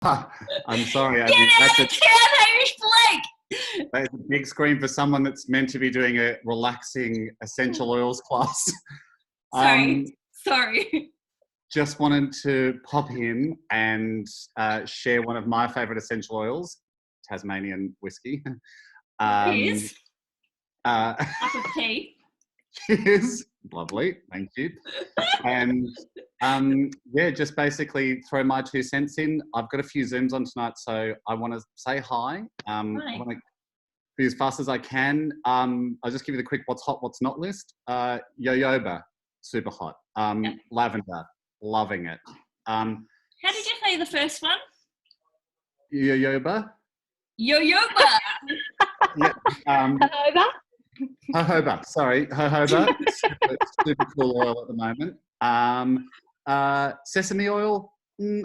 I'm sorry. Get out of town, Hamish Blake! That's a big scream for someone that's meant to be doing a relaxing essential oils class. Sorry. Just wanted to pop in and share one of my favourite essential oils, Tasmanian whiskey. Cheers. Cup of tea. Cheers. Lovely. Thank you. And yeah, just basically throw my 2 cents in. I've got a few Zooms on tonight, so I want to say hi. I want to be as fast as I can. I'll just give you the quick what's hot, what's not list. Jojoba, super hot. Lavender, loving it. How did you say the first one? Jojoba. Jojoba. Yeah. Jojoba. Jojoba, sorry, jojoba. Super cool oil at the moment. Sesame oil,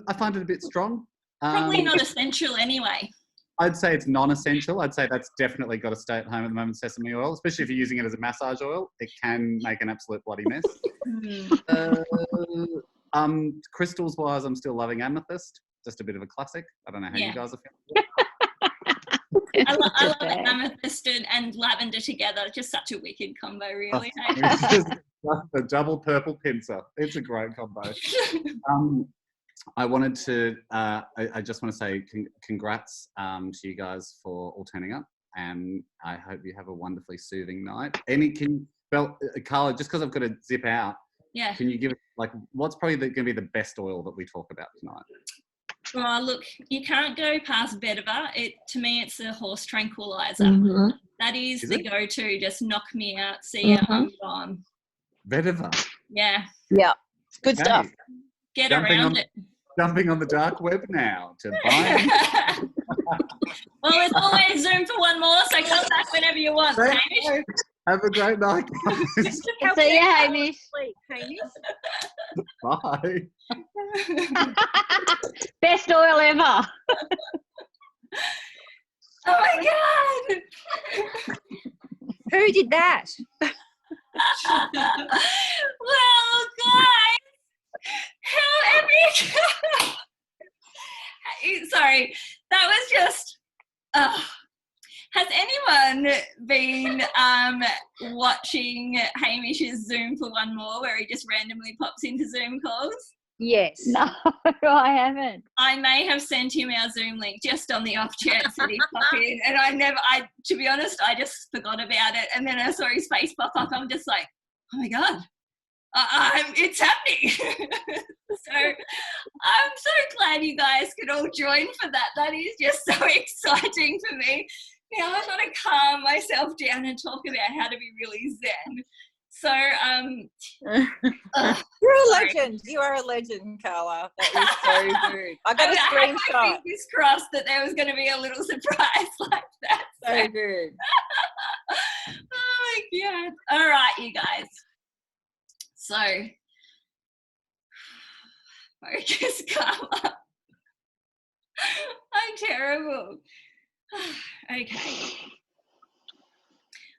I find it a bit strong. Probably not essential anyway. I'd say it's non-essential. I'd say that's definitely got to stay at home at the moment, sesame oil, especially if you're using it as a massage oil. It can make an absolute bloody mess. Crystals-wise, I'm still loving amethyst. Just a bit of a classic. I don't know how you guys are feeling. I love amethyst and lavender together. Just such a wicked combo, really. The double purple pincer. It's a great combo. I wanted to, I just want to say congrats to you guys for all turning up, and I hope you have a wonderfully soothing night. Carla, just because I've got to zip out, can you give it, like, what's probably going to be the best oil that we talk about tonight? Well, look, you can't go past vetiver. To me, it's a horse tranquilizer. That is the go-to. Just knock me out, see you, I'm gone. Vetiver? Yeah. Yeah. Good stuff. Get around it. Jumping on the dark web now to buy. Well, there's always Zoom for one more, so come back whenever you want, Hamish. Have a great night, guys. See you, Hamish. Bye. Best oil ever. Oh my God. Who did that? Well, guys, how epic. Sorry, that was just... Has anyone been watching Hamish's Zoom for one more, where he just randomly pops into Zoom calls? Yes. No, I haven't. I may have sent him our Zoom link just on the off chance that he'd pop in, and to be honest, I just forgot about it, and then I saw his face pop up. I'm just like, oh my God, it's happening. So I'm so glad you guys could all join for that. That is just so exciting for me. Now I've got to calm myself down and talk about how to be really zen. So, you're a legend. You are a legend, Carla. That was so good. I got a screenshot. I fingers crossed that there was going to be a little surprise like that. So good. Oh my God. All right, you guys. So, focus, Carla. I'm terrible. Okay.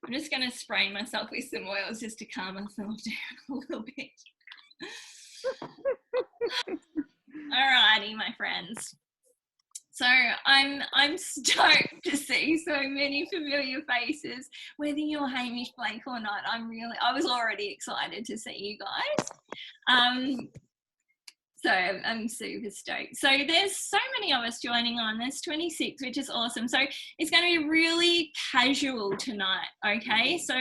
I'm just going to spray myself with some oils just to calm myself down a little bit. Alrighty, my friends. So I'm stoked to see so many familiar faces, whether you're Hamish Blake or not. I was already excited to see you guys. So I'm super stoked. So there's so many of us joining on. There's 26, which is awesome. So it's going to be really casual tonight, okay? So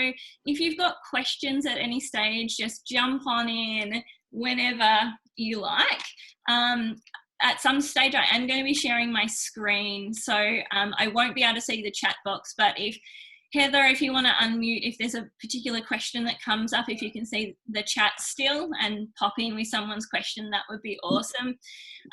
if you've got questions at any stage, just jump on in whenever you like. At some stage, I am going to be sharing my screen, so I won't be able to see the chat box, but Heather, if you want to unmute, if there's a particular question that comes up, if you can see the chat still and pop in with someone's question, that would be awesome.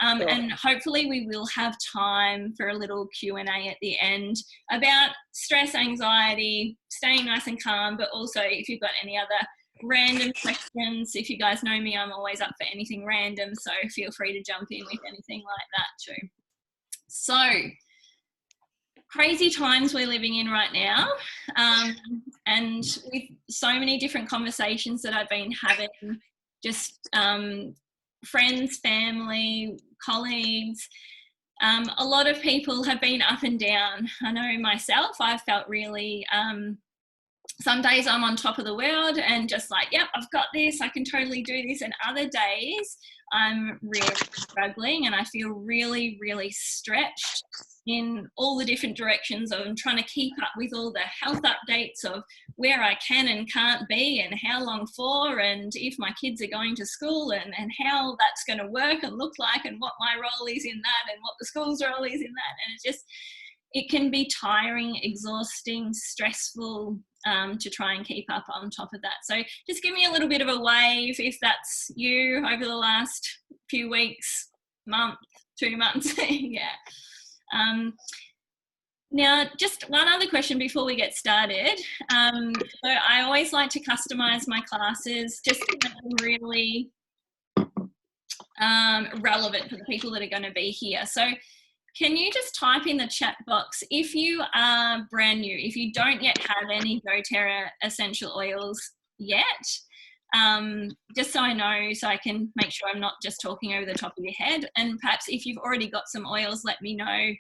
Sure. And hopefully we will have time for a little Q&A at the end about stress, anxiety, staying nice and calm, but also if you've got any other random questions. If you guys know me, I'm always up for anything random, so feel free to jump in with anything like that too. So, crazy times we're living in right now, and with so many different conversations that I've been having, just friends, family, colleagues, A lot of people have been up and down. I know myself, I've felt really, some days I'm on top of the world and just like, yep, I've got this, I can totally do this. And other days I'm really struggling and I feel really, really stretched in all the different directions of trying to keep up with all the health updates of where I can and can't be and how long for, and if my kids are going to school and how that's going to work and look like and what my role is in that and what the school's role is in that. And it can be tiring, exhausting, stressful to try and keep up on top of that. So just give me a little bit of a wave if that's you over the last few weeks, month, 2 months. Yeah. Now, just one other question before we get started. So I always like to customise my classes just to make them really relevant for the people that are going to be here. So can you just type in the chat box if you are brand new, if you don't yet have any doTERRA essential oils yet, just so I know, so I can make sure I'm not just talking over the top of your head. And perhaps if you've already got some oils, let me know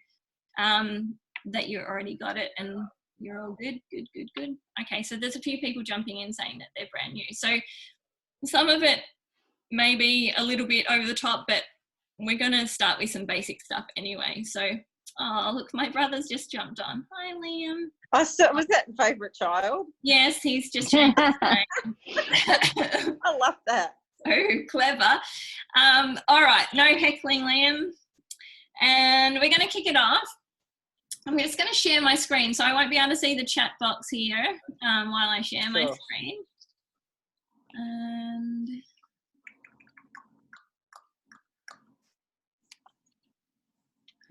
that you already got it and you're all good. Okay, so there's a few people jumping in saying that they're brand new. So some of it may be a little bit over the top, but we're going to start with some basic stuff anyway. So, oh, look, my brother's just jumped on. Hi, Liam. Was that favourite child? Yes, he's just changed his name. I love that. So clever. All right, no heckling, Liam. And we're going to kick it off. I'm just going to share my screen, so I won't be able to see the chat box here while I share my screen. And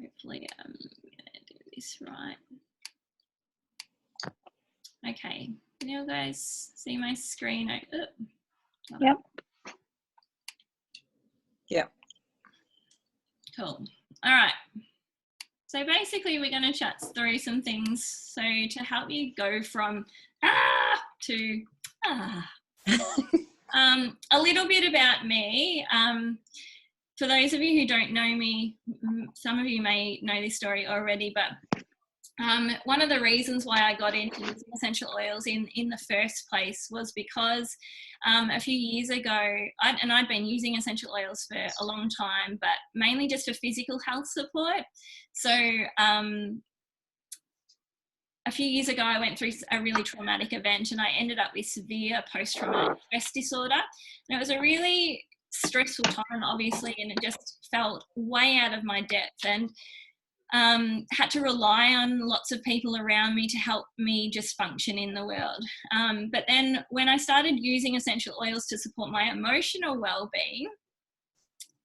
hopefully I'm going to do this right. Okay, can you guys see my screen? Yep. Yep. Cool. All right. So basically we're going to chat through some things so to help you go from to a little bit about me. For those of you who don't know me, some of you may know this story already, but one of the reasons why I got into using essential oils in the first place was because a few years ago, I'd been using essential oils for a long time, but mainly just for physical health support. So a few years ago, I went through a really traumatic event and I ended up with severe post-traumatic stress disorder. And it was a really stressful time, obviously, and it just felt way out of my depth, and had to rely on lots of people around me to help me just function in the world. But then when I started using essential oils to support my emotional well-being,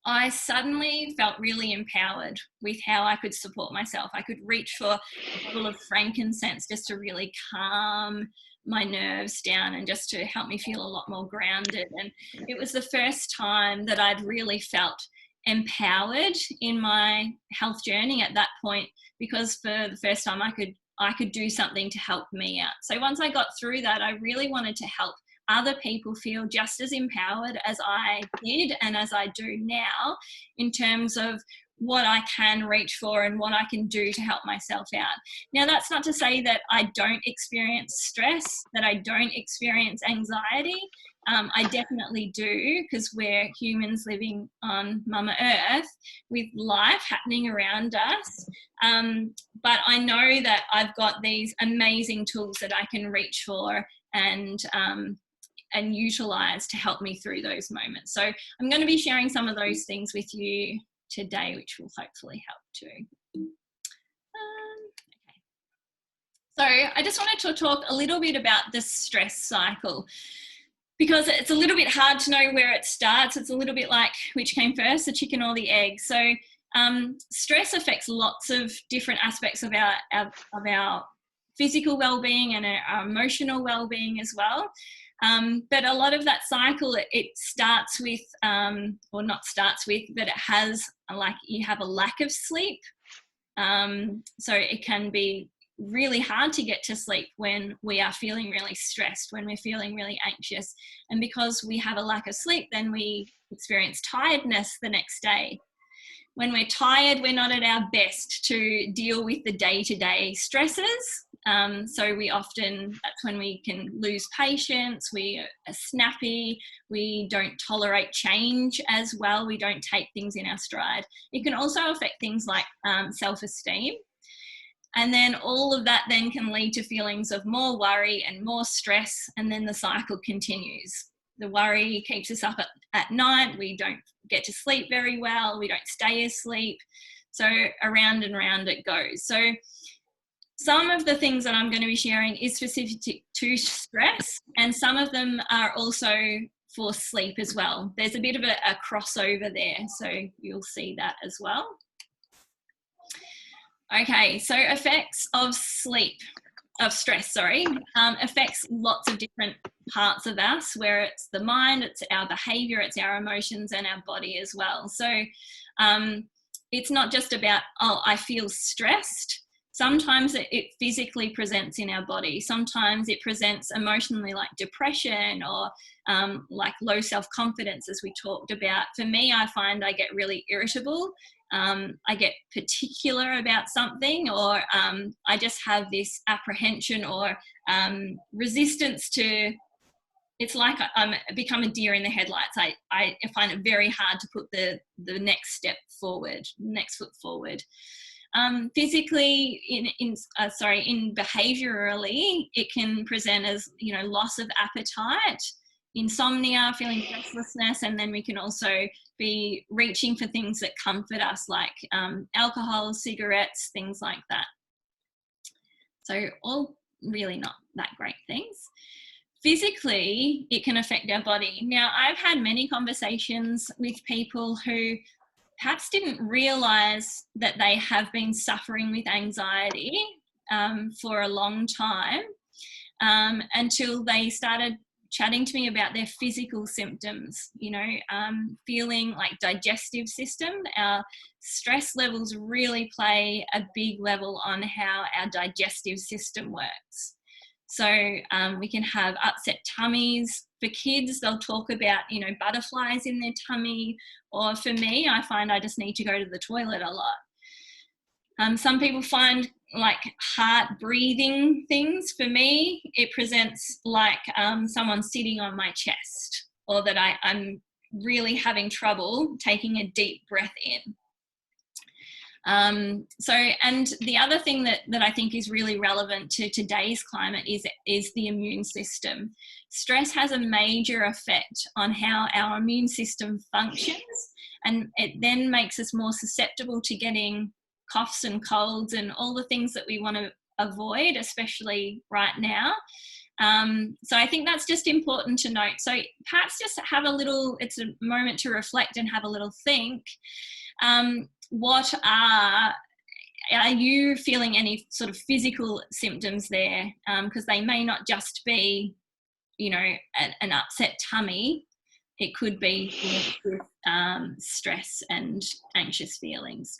I suddenly felt really empowered with how I could support myself. I could reach for a bottle of frankincense just to really calm my nerves down and just to help me feel a lot more grounded. And it was the first time that I'd really felt empowered in my health journey at that point, because for the first time I could do something to help me out. So once I got through that, I really wanted to help other people feel just as empowered as I did and as I do now, in terms of what I can reach for and what I can do to help myself out. Now, that's not to say that I don't experience stress, that I don't experience anxiety. I definitely do, because we're humans living on Mama Earth with life happening around us. But I know that I've got these amazing tools that I can reach for and utilize to help me through those moments. So I'm going to be sharing some of those things with you today, which will hopefully help too. Okay. So I just wanted to talk a little bit about the stress cycle, because it's a little bit hard to know where it starts. It's a little bit like which came first, the chicken or the egg. So stress affects lots of different aspects of our physical well-being and our emotional well-being as well. But a lot of that cycle, it starts with, or not starts with, but it has, like, you have a lack of sleep. So it can be really hard to get to sleep when we are feeling really stressed, when we're feeling really anxious. And because we have a lack of sleep, then we experience tiredness the next day. When we're tired, we're not at our best to deal with the day-to-day stresses. So we often, that's when we can lose patience, we are snappy, we don't tolerate change as well, we don't take things in our stride. It can also affect things like self-esteem. And then all of that then can lead to feelings of more worry and more stress, and then the cycle continues. The worry keeps us up at night, we don't get to sleep very well, we don't stay asleep. So around and round it goes. So some of the things that I'm going to be sharing is specific to stress, and some of them are also for sleep as well. There's a bit of a crossover there, so you'll see that as well. Okay, so effects of stress, affects lots of different parts of us, where it's the mind, it's our behavior, it's our emotions, and our body as well. So it's not just about, oh, I feel stressed. Sometimes it physically presents in our body. Sometimes it presents emotionally, like depression or like low self-confidence, as we talked about. For me, I find I get really irritable. I get particular about something, or I just have this apprehension or resistance to, it's like I'm become a deer in the headlights. I find it very hard to put the next step forward, next foot forward. Physically, behaviorally, it can present as, loss of appetite, insomnia, feeling restlessness, and then we can also be reaching for things that comfort us, like alcohol, cigarettes, things like that. So all really not that great things. Physically, it can affect our body. Now, I've had many conversations with people who perhaps didn't realize that they have been suffering with anxiety for a long time until they started chatting to me about their physical symptoms, feeling like digestive system. Our stress levels really play a big level on how our digestive system works. So we can have upset tummies. For kids, they'll talk about, butterflies in their tummy. Or for me, I find I just need to go to the toilet a lot. Some people find like heart breathing things. For me, it presents like someone sitting on my chest, or that I'm really having trouble taking a deep breath in. And the other thing that I think is really relevant to today's climate is the immune system. Stress has a major effect on how our immune system functions, and it then makes us more susceptible to getting coughs and colds and all the things that we want to avoid, especially right now. So I think that's just important to note. So perhaps just have it's a moment to reflect and have a little think. What are you feeling any sort of physical symptoms there? Because they may not just be, an upset tummy. It could be with stress and anxious feelings.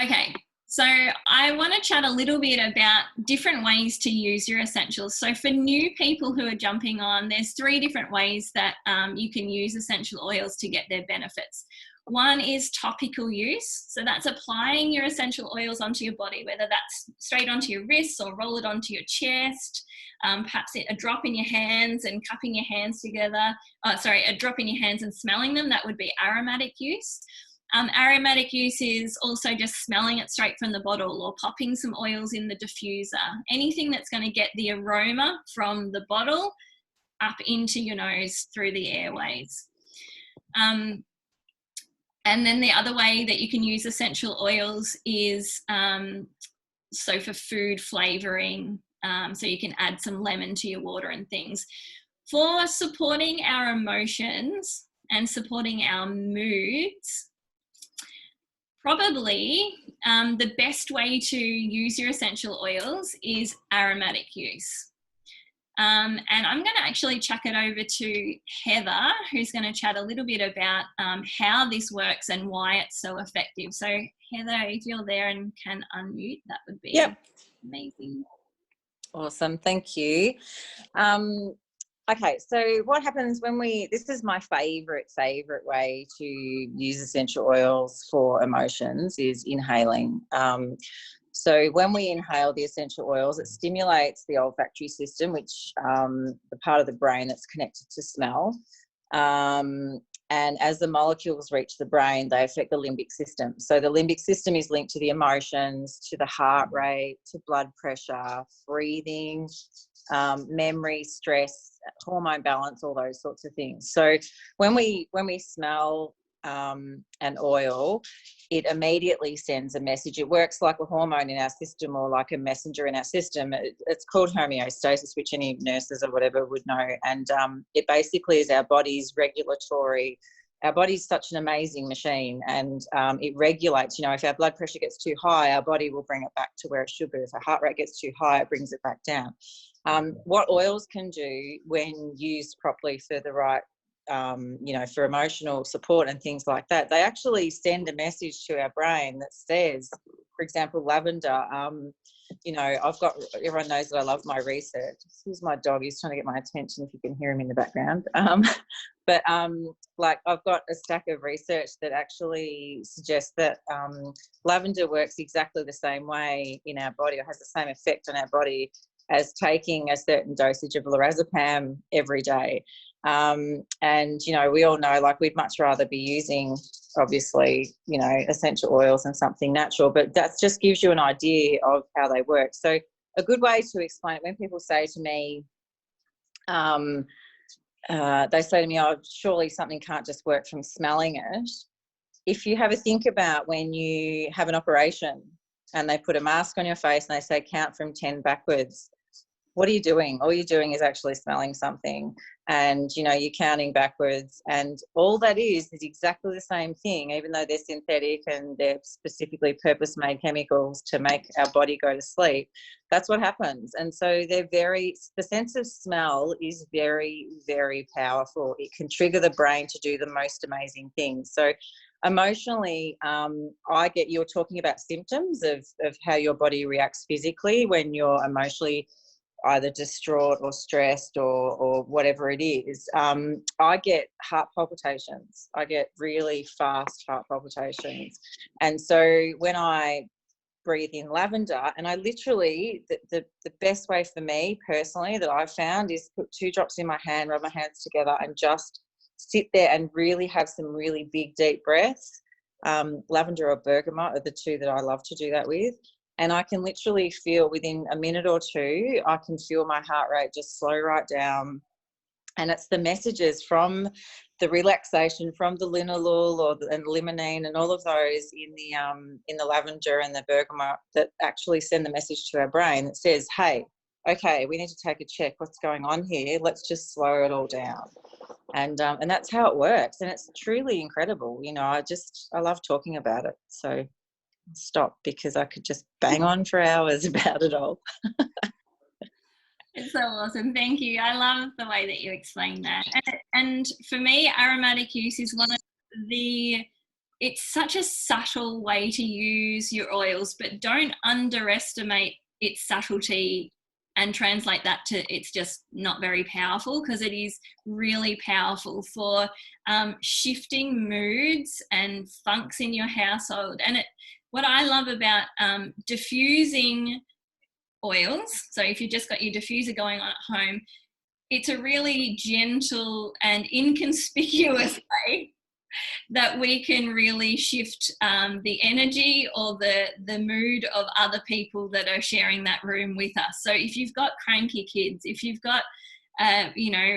Okay, so I want to chat a little bit about different ways to use your essentials. So for new people who are jumping on, there's 3 different ways that you can use essential oils to get their benefits. One is topical use. So that's applying your essential oils onto your body, whether that's straight onto your wrists or roll it onto your chest. Perhaps a drop in your hands and cupping your hands together. A drop in your hands and smelling them. That would be aromatic use. Aromatic use is also just smelling it straight from the bottle, or popping some oils in the diffuser. Anything that's going to get the aroma from the bottle up into your nose through the airways. And then the other way that you can use essential oils is so for food flavouring. So you can add some lemon to your water and things. For supporting our emotions and supporting our moods, probably the best way to use your essential oils is aromatic use. And I'm going to actually chuck it over to Heather, who's going to chat a little bit about how this works and why it's so effective. So Heather, if you're there and can unmute, that would be amazing. Awesome, thank you. Okay, so what happens when this is my favorite way to use essential oils for emotions, is inhaling. So when we inhale the essential oils, it stimulates the olfactory system, which the part of the brain that's connected to smell. And as the molecules reach the brain, they affect the limbic system. So the limbic system is linked to the emotions, to the heart rate, to blood pressure, breathing, memory, stress, hormone balance, all those sorts of things. So when we smell an oil, it immediately sends a message. It works like a hormone in our system, or like a messenger in our system. It's called homeostasis, which any nurses or whatever would know. And it basically is our body's regulatory. Our body's such an amazing machine, and it regulates. You know, if our blood pressure gets too high, our body will bring it back to where it should be. If our heart rate gets too high, it brings it back down. What oils can do when used properly for the right, for emotional support and things like that, they actually send a message to our brain that says, for example, lavender. Everyone knows that I love my research. Excuse my dog, he's trying to get my attention if you can hear him in the background. I've got a stack of research that actually suggests that lavender works exactly the same way in our body, or has the same effect on our body as taking a certain dosage of lorazepam every day. We all know, like, we'd much rather be using, obviously, essential oils than something natural, but that just gives you an idea of how they work. So a good way to explain it, when people say to me, they say to me, oh, surely something can't just work from smelling it. If you have a think about when you have an operation and they put a mask on your face and they say count from 10 backwards, what are you doing? All you're doing is actually smelling something, and you're counting backwards, and all that is exactly the same thing, even though they're synthetic and they're specifically purpose-made chemicals to make our body go to sleep. That's what happens. And so the sense of smell is very, very powerful. It can trigger the brain to do the most amazing things. So emotionally, you're talking about symptoms of how your body reacts physically when you're emotionally either distraught or stressed or whatever it is. I get heart palpitations. I get really fast heart palpitations. And so when I breathe in lavender, and I literally, the best way for me personally that I've found is put 2 drops in my hand, rub my hands together, and just sit there and really have some really big, deep breaths. Lavender or bergamot are the 2 that I love to do that with. And I can literally feel within a minute or 2, I can feel my heart rate just slow right down. And it's the messages from the relaxation, from the linalool and limonene and all of those in the lavender and the bergamot that actually send the message to our brain that says, hey, okay, we need to take a check. What's going on here? Let's just slow it all down. And that's how it works. And it's truly incredible. I love talking about it. So stop, because I could just bang on for hours about it all. It's so awesome. Thank you. I love the way that you explain that. And for me, aromatic use is it's such a subtle way to use your oils, but don't underestimate its subtlety and translate that to it's just not very powerful, because it is really powerful for shifting moods and funks in your household. And what I love about diffusing oils, so if you've just got your diffuser going on at home, it's a really gentle and inconspicuous way that we can really shift the energy or the mood of other people that are sharing that room with us. So if you've got cranky kids, if you've got a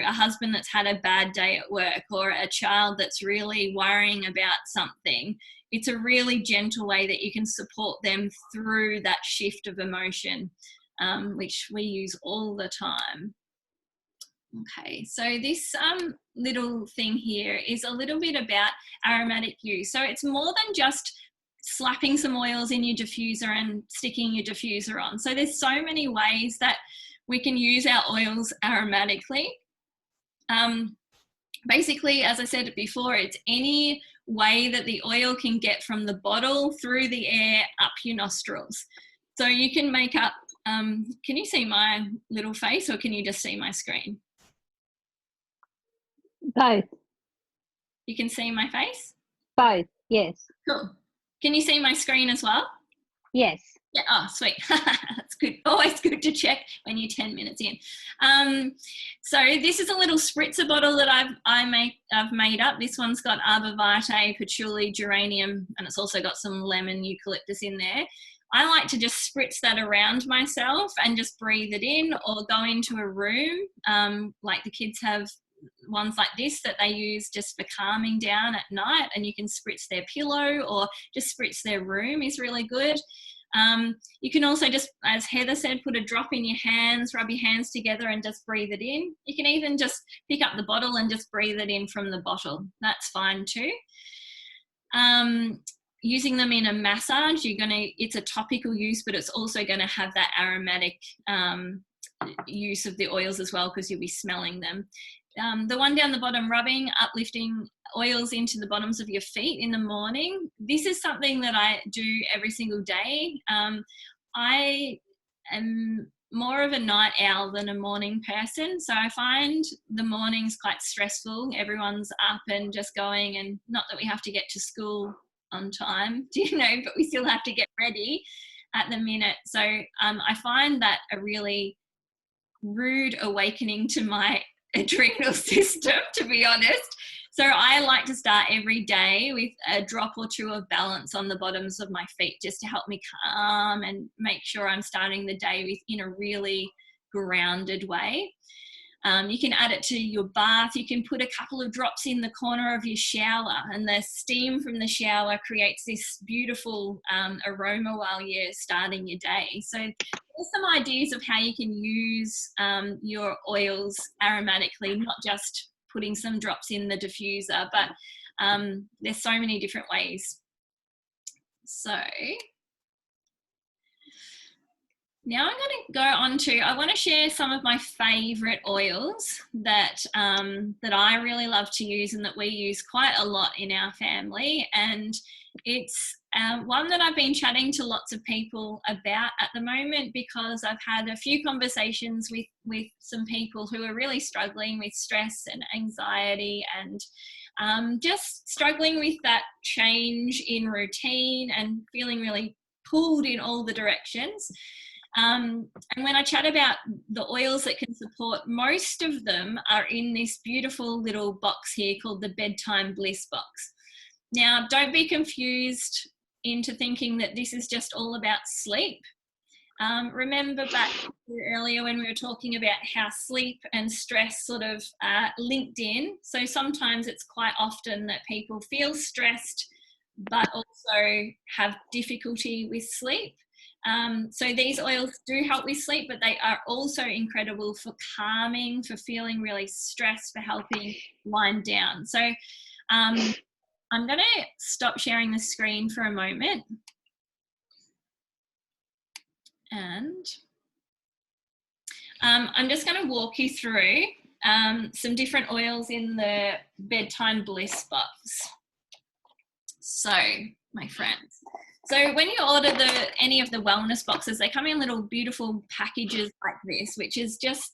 husband that's had a bad day at work, or a child that's really worrying about something, it's a really gentle way that you can support them through that shift of emotion, which we use all the time. Okay, so this little thing here is a little bit about aromatic use. So it's more than just slapping some oils in your diffuser and sticking your diffuser on. So there's so many ways that we can use our oils aromatically. Basically, as I said before, it's any way that the oil can get from the bottle through the air up your nostrils. So you can make up, can you see my little face, or can you just see my screen? Both. You can see my face? Both. Yes. Cool. Can you see my screen as well? Yes. Yeah. Oh, sweet. That's good. Always good to check when you're 10 minutes in. So this is a little spritzer bottle that I've made up. This one's got arborvitae, patchouli, geranium, and it's also got some lemon eucalyptus in there. I like to just spritz that around myself and just breathe it in, or go into a room. Like the kids have ones like this that they use just for calming down at night, and you can spritz their pillow or just spritz their room is really good. You can also just, as Heather said, put a drop in your hands, rub your hands together and just breathe it in. You can even just pick up the bottle and just breathe it in from the bottle. That's fine too. Using them in a massage, it's a topical use, but it's also going to have that aromatic use of the oils as well, because you'll be smelling them. The one down the bottom, rubbing, uplifting oils into the bottoms of your feet in the morning. This is something that I do every single day. I am more of a night owl than a morning person, so I find the mornings quite stressful. Everyone's up and just going, and not that we have to get to school on time, but we still have to get ready at the minute. So I find that a really rude awakening to my adrenal system, to be honest. So I like to start every day with a drop or two of balance on the bottoms of my feet, just to help me calm and make sure I'm starting the day in a really grounded way. You can add it to your bath. You can put a couple of drops in the corner of your shower, and the steam from the shower creates this beautiful aroma while you're starting your day. So there's some ideas of how you can use your oils aromatically, not just putting some drops in the diffuser, but there's so many different ways. So now I'm going to go on to, I want to share some of my favourite oils that I really love to use and that we use quite a lot in our family. And it's one that I've been chatting to lots of people about at the moment, because I've had a few conversations with some people who are really struggling with stress and anxiety, and just struggling with that change in routine and feeling really pulled in all the directions. And when I chat about the oils that can support, most of them are in this beautiful little box here called the Bedtime Bliss box. Now, don't be confused into thinking that this is just all about sleep. Remember back earlier when we were talking about how sleep and stress sort of linked in. So sometimes it's quite often that people feel stressed but also have difficulty with sleep. So these oils do help with sleep, but they are also incredible for calming, for feeling really stressed, for helping wind down. So I'm going to stop sharing the screen for a moment. And I'm just going to walk you through some different oils in the Bedtime Bliss box. So, my friends, so when you order any of the wellness boxes, they come in little beautiful packages like this, which is just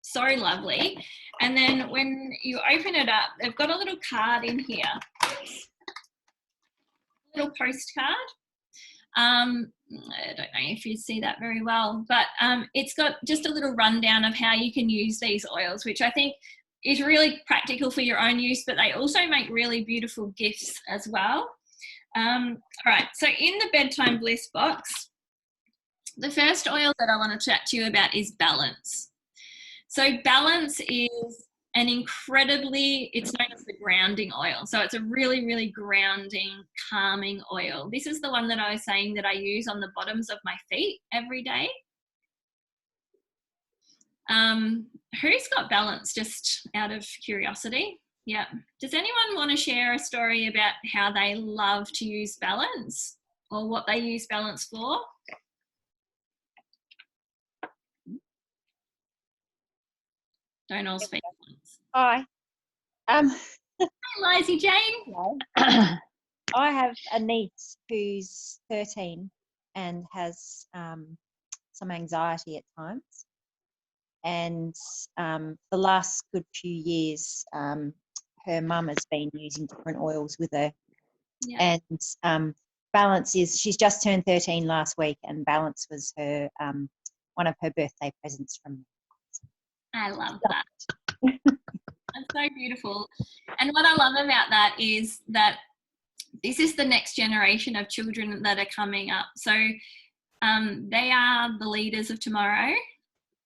so lovely. And then when you open it up, they've got a little card in here, a little postcard. I don't know if you see that very well, but it's got just a little rundown of how you can use these oils, which I think is really practical for your own use, but they also make really beautiful gifts as well. All right, so in the Bedtime Bliss box, the first oil that I want to chat to you about is balance. So balance is an it's known as the grounding oil. So it's a really, really grounding, calming oil. This is the one that I was saying that I use on the bottoms of my feet every day. Who's got balance, just out of curiosity? Yeah. Does anyone want to share a story about how they love to use balance or what they use balance for? Don't all speak at once. Hi. Hey, Lizzie Jane. I have a niece who's 13 and has some anxiety at times. And the last good few years, her mum has been using different oils with her. Yeah. And Balance she's just turned 13 last week, and Balance was her one of her birthday presents from me. I love that. That's so beautiful. And what I love about that is that this is the next generation of children that are coming up. So they are the leaders of tomorrow.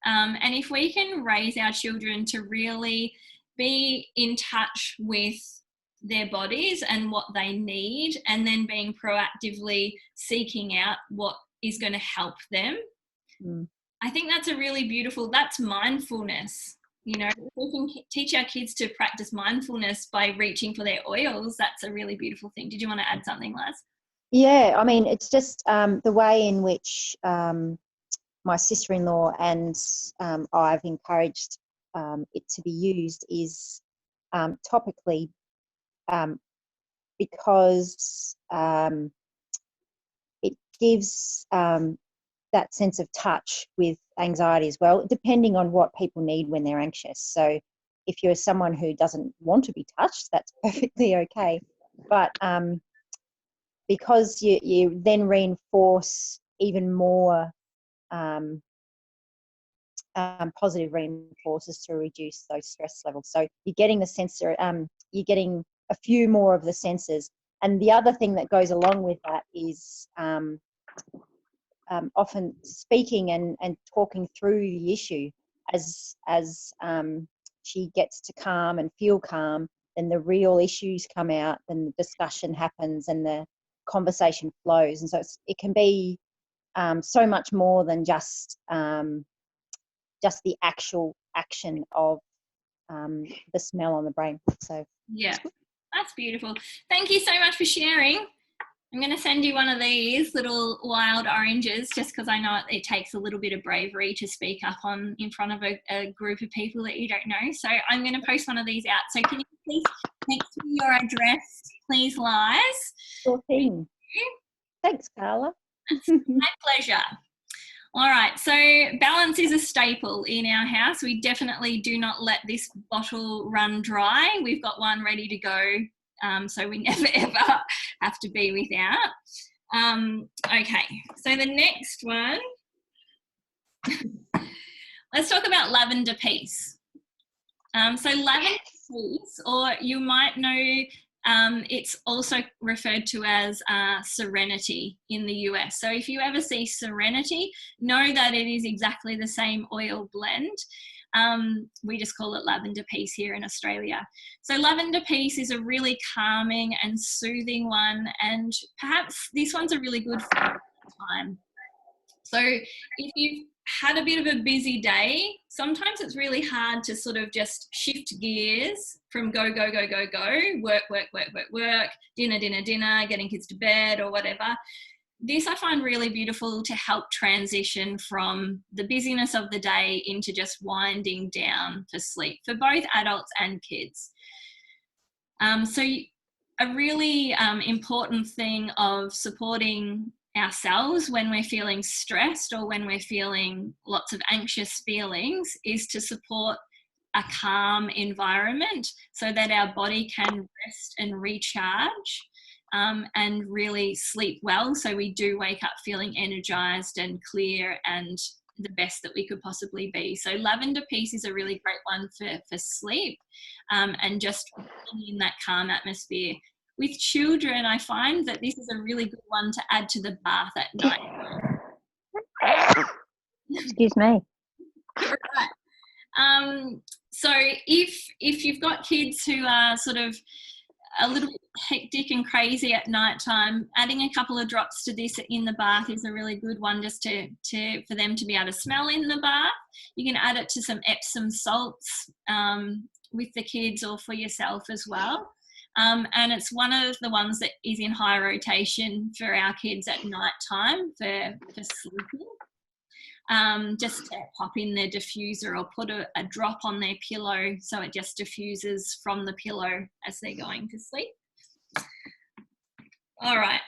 And if we can raise our children to really be in touch with their bodies and what they need, and then being proactively seeking out what is going to help them, I think that's a really beautiful, that's mindfulness. You know, if we can teach our kids to practice mindfulness by reaching for their oils, that's a really beautiful thing. Did you want to add something, Laz? Yeah, I mean, it's just the way in which my sister-in-law and I've encouraged it to be used is topically, because it gives that sense of touch with anxiety as well, depending on what people need when they're anxious. So if you're someone who doesn't want to be touched, that's perfectly okay. But because you then reinforce even more positive reinforcers to reduce those stress levels. So you're getting the sensor, you're getting a few more of the senses. And the other thing that goes along with that is often speaking and talking through the issue as she gets to calm and feel calm, then the real issues come out, then the discussion happens and the conversation flows. And so it can be so much more than just the actual action of the smell on the brain. So yeah, that's beautiful. Thank you so much for sharing. I'm going to send you one of these little wild oranges, just because I know it takes a little bit of bravery to speak up in front of a group of people that you don't know. So I'm going to post one of these out. So can you please text me your address, please, Liz? Sure thing. Thanks, Carla. It's my pleasure. All right, so balance is a staple in our house. We definitely do not let this bottle run dry. We've got one ready to go, so we never ever have to be without. Okay, so the next one, let's talk about lavender peace. So lavender peace, or you might know, it's also referred to as Serenity in the US. So if you ever see Serenity, know that it is exactly the same oil blend. We just call it lavender peace here in Australia. So lavender peace is a really calming and soothing one, and perhaps this one's a really good time. So if you've had a bit of a busy day, sometimes it's really hard to sort of just shift gears from go, work, dinner, getting kids to bed or whatever. This I find really beautiful to help transition from the busyness of the day into just winding down for sleep for both adults and kids. So a really important thing of supporting ourselves when we're feeling stressed or when we're feeling lots of anxious feelings is to support a calm environment so that our body can rest and recharge and really sleep well, so we do wake up feeling energized and clear and the best that we could possibly be. So lavender peace is a really great one for sleep and just in that calm atmosphere. With children, I find that this is a really good one to add to the bath at night. Excuse me. Right. So if you've got kids who are sort of a little bit hectic and crazy at night time, adding a couple of drops to this in the bath is a really good one, just for them to be able to smell in the bath. You can add it to some Epsom salts with the kids or for yourself as well. And it's one of the ones that is in high rotation for our kids at night time for sleeping. Just to pop in their diffuser or put a drop on their pillow so it just diffuses from the pillow as they're going to sleep. All right.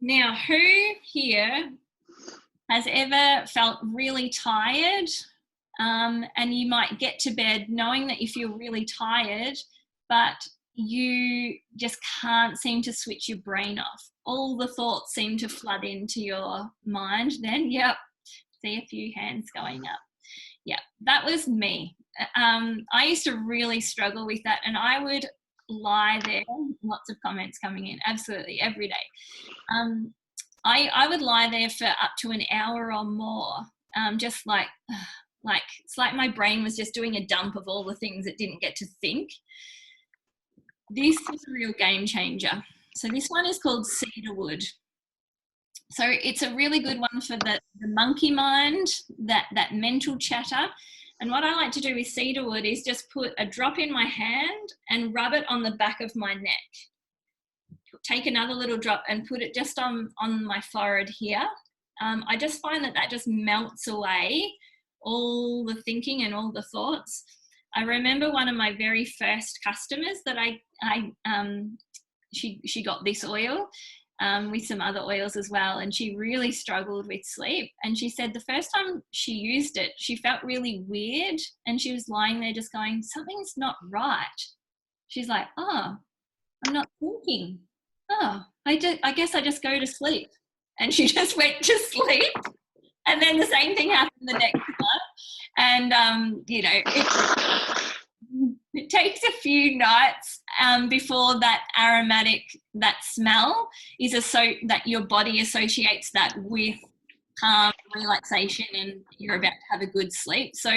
Now, who here has ever felt really tired and you might get to bed knowing that you feel really tired, but you just can't seem to switch your brain off. All the thoughts seem to flood into your mind then. Yep. See a few hands going up. Yeah, that was me. I used to really struggle with that, and I would lie there, lots of comments coming in, absolutely, every day. I would lie there for up to an hour or more, just like it's like my brain was just doing a dump of all the things it didn't get to think. This is a real game changer. So this one is called cedarwood. So it's a really good one for the monkey mind, that mental chatter. And what I like to do with cedarwood is just put a drop in my hand and rub it on the back of my neck. Take another little drop and put it just on my forehead here. I just find that just melts away all the thinking and all the thoughts. I remember one of my very first customers that she got this oil with some other oils as well, and she really struggled with sleep. And she said the first time she used it, she felt really weird, and she was lying there just going, something's not right. She's like, oh, I'm not thinking. Oh, I guess I just go to sleep. And she just went to sleep. And then the same thing happened the next month. And, it takes a few nights before that aromatic, that smell is that your body associates that with calm, relaxation, and you're about to have a good sleep. So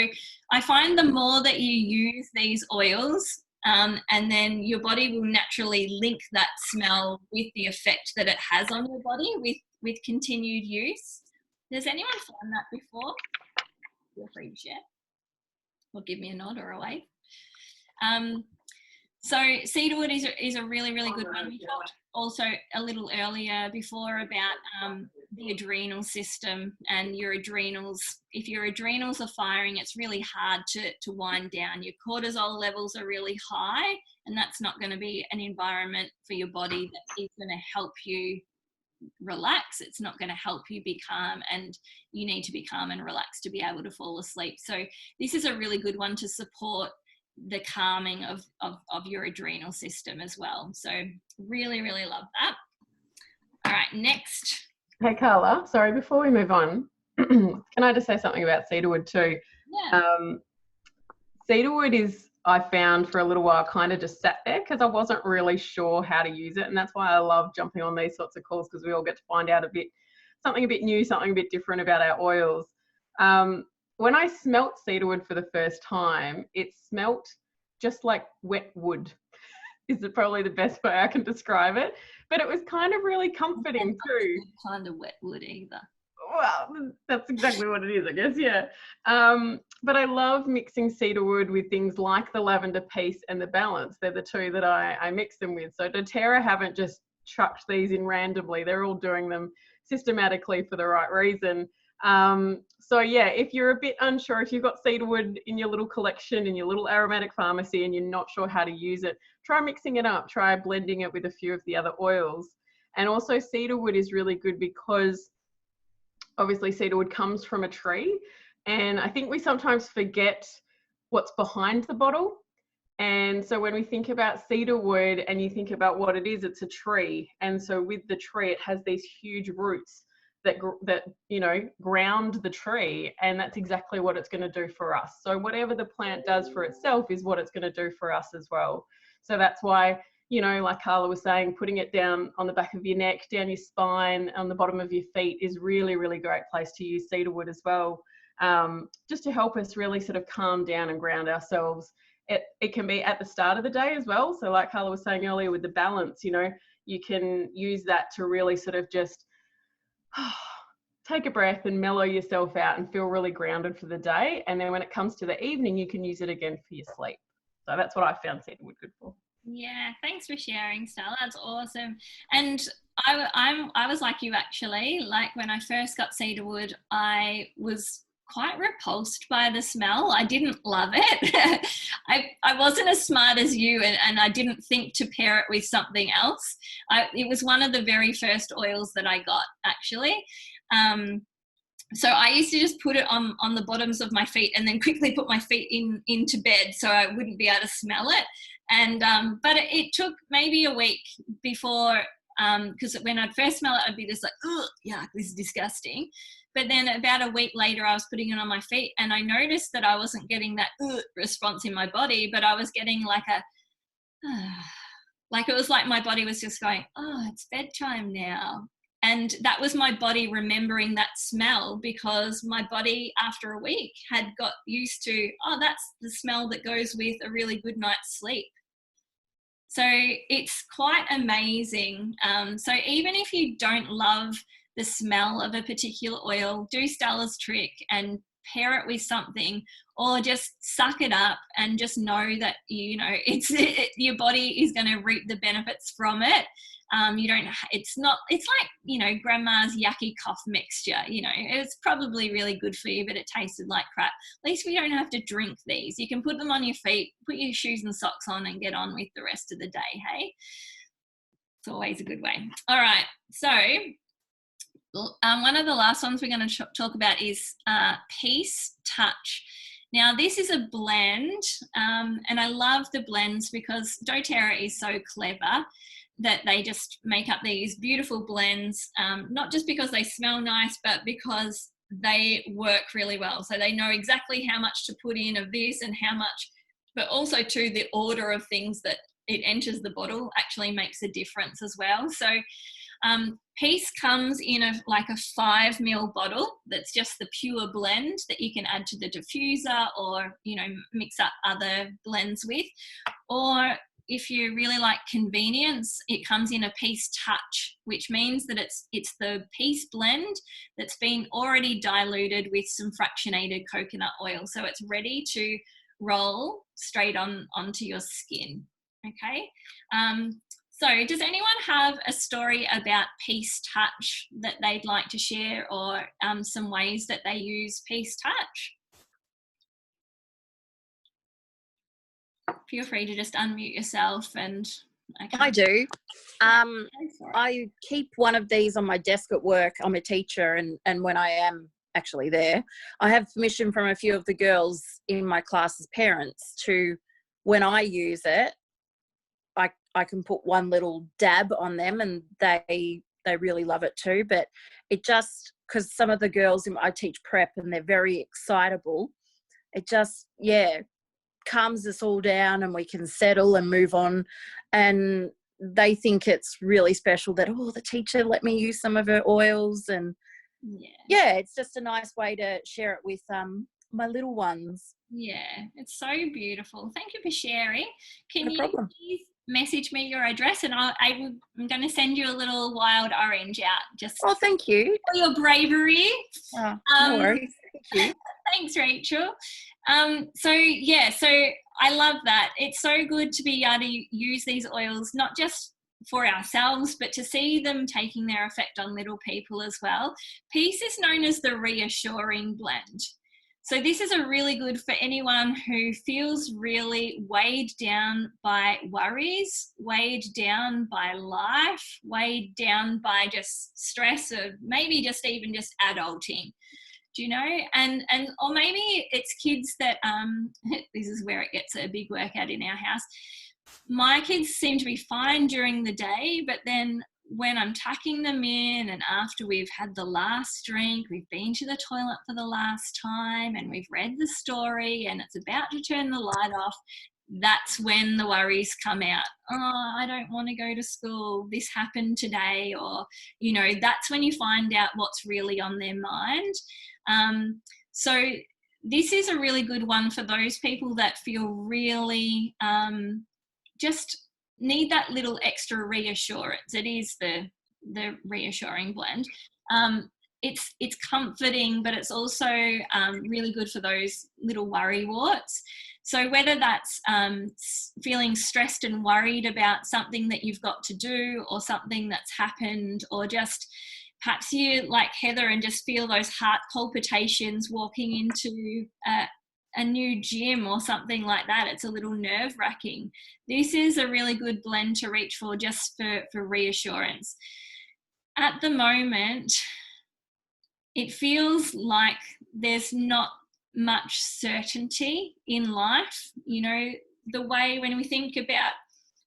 I find the more that you use these oils, and then your body will naturally link that smell with the effect that it has on your body with continued use. Has anyone found that before? Feel free to share or give me a nod or a wave. So cedarwood is a really, really good one. We talked also a little earlier before about the adrenal system and your adrenals. If your adrenals are firing, it's really hard to wind down. Your cortisol levels are really high, and that's not going to be an environment for your body that is going to help you relax. It's not going to help you be calm, and you need to be calm and relaxed to be able to fall asleep. So this is a really good one to support the calming of your adrenal system as well. So really, really love that. All right, next. Hey Carla, sorry, before we move on, can I just say something about cedarwood too? Yeah. Cedarwood is, I found for a little while, kind of just sat there because I wasn't really sure how to use it, and that's why I love jumping on these sorts of calls, because we all get to find out something a bit new, something a bit different about our oils. When I smelt cedarwood for the first time, it smelt just like wet wood. Is probably the best way I can describe it. But it was kind of really comforting too. Kind of wet wood either. Well, that's exactly what it is, I guess, yeah. But I love mixing cedarwood with things like the lavender piece and the balance. They're the two that I mix them with. So doTERRA haven't just chucked these in randomly. They're all doing them systematically for the right reason. So yeah, if you're a bit unsure, if you've got cedarwood in your little collection, in your little aromatic pharmacy, and you're not sure how to use it, try mixing it up, try blending it with a few of the other oils. And also cedarwood is really good because obviously cedarwood comes from a tree, and I think we sometimes forget what's behind the bottle. And so when we think about cedarwood and you think about what it is, it's a tree. And so with the tree, it has these huge roots that ground the tree, and that's exactly what it's going to do for us. So whatever the plant does for itself is what it's going to do for us as well. So that's why, like Carla was saying, putting it down on the back of your neck, down your spine, on the bottom of your feet is really, really great place to use cedarwood as well, just to help us really sort of calm down and ground ourselves. It can be at the start of the day as well. So like Carla was saying earlier with the balance, you can use that to really sort of just take a breath and mellow yourself out and feel really grounded for the day. And then when it comes to the evening, you can use it again for your sleep. So that's what I found cedarwood good for. Yeah, thanks for sharing, Stella. That's awesome. And I was like you actually. Like when I first got cedarwood, I was quite repulsed by the smell. I didn't love it. I wasn't as smart as you, and I didn't think to pair it with something else. It was one of the very first oils that I got, actually. So I used to just put it on the bottoms of my feet and then quickly put my feet into bed so I wouldn't be able to smell it. And but it took maybe a week before, because when I'd first smell it, I'd be just like, oh, yuck, this is disgusting. But then about a week later, I was putting it on my feet, and I noticed that I wasn't getting that response in my body, but I was getting like a, like it was like my body was just going, oh, it's bedtime now. And that was my body remembering that smell, because my body after a week had got used to, oh, that's the smell that goes with a really good night's sleep. So it's quite amazing. So even if you don't love the smell of a particular oil, do Stella's trick and pair it with something, or just suck it up and just know that, you know, your body is going to reap the benefits from it. You don't, it's like, you know, grandma's yucky cough mixture, you know, it's probably really good for you, but it tasted like crap. At least we don't have to drink these. You can put them on your feet, put your shoes and socks on and get on with the rest of the day, hey? It's always a good way. All right, so one of the last ones we're going to talk about is Peace Touch. Now, this is a blend, and I love the blends because doTERRA is so clever that they just make up these beautiful blends, not just because they smell nice, but because they work really well. So they know exactly how much to put in of this and how much, but also too, the order of things that it enters the bottle actually makes a difference as well. So Peace comes in like a 5 ml bottle that's just the pure blend that you can add to the diffuser, or, you know, mix up other blends with. Or if you really like convenience, it comes in a Peace Touch, which means that it's the Peace blend that's been already diluted with some fractionated coconut oil. So it's ready to roll straight onto your skin, okay? So does anyone have a story about Peace Touch that they'd like to share, or some ways that they use Peace Touch? Feel free to just unmute yourself and... I do. I keep one of these on my desk at work. I'm a teacher, and when I am actually there, I have permission from a few of the girls in my class's parents to, when I use it, I can put one little dab on them, and they really love it too. But it just, because some of the girls I teach prep and they're very excitable, it just, yeah, calms us all down and we can settle and move on. And they think it's really special that, oh, the teacher let me use some of her oils. And yeah, it's just a nice way to share it with my little ones. Yeah, it's so beautiful. Thank you for sharing. Can No problem. You please message me your address, and I'm going to send you a little wild orange out. Just oh, thank you for your bravery. Oh, no worries. Thank you. Thanks, Rachel. So yeah, so I love that. It's so good to be able to use these oils, not just for ourselves, but to see them taking their effect on little people as well. Peace is known as the reassuring blend. So this is a really good for anyone who feels really weighed down by worries, weighed down by life, weighed down by just stress, or maybe just even just adulting. Do you know? And or maybe it's kids that this is where it gets a big workout in our house. My kids seem to be fine during the day, but then when I'm tucking them in and after we've had the last drink, we've been to the toilet for the last time and we've read the story and it's about to turn the light off, that's when the worries come out. Oh, I don't want to go to school. This happened today. Or, you know, that's when you find out what's really on their mind. So this is a really good one for those people that feel really just need that little extra reassurance. It is the reassuring blend. It's comforting, but it's also really good for those little worry warts. So whether that's feeling stressed and worried about something that you've got to do or something that's happened, or just perhaps you like Heather and just feel those heart palpitations walking into a new gym or something like that, it's a little nerve-wracking. This is a really good blend to reach for just for reassurance. At the moment, it feels like there's not much certainty in life. You know, the way when we think about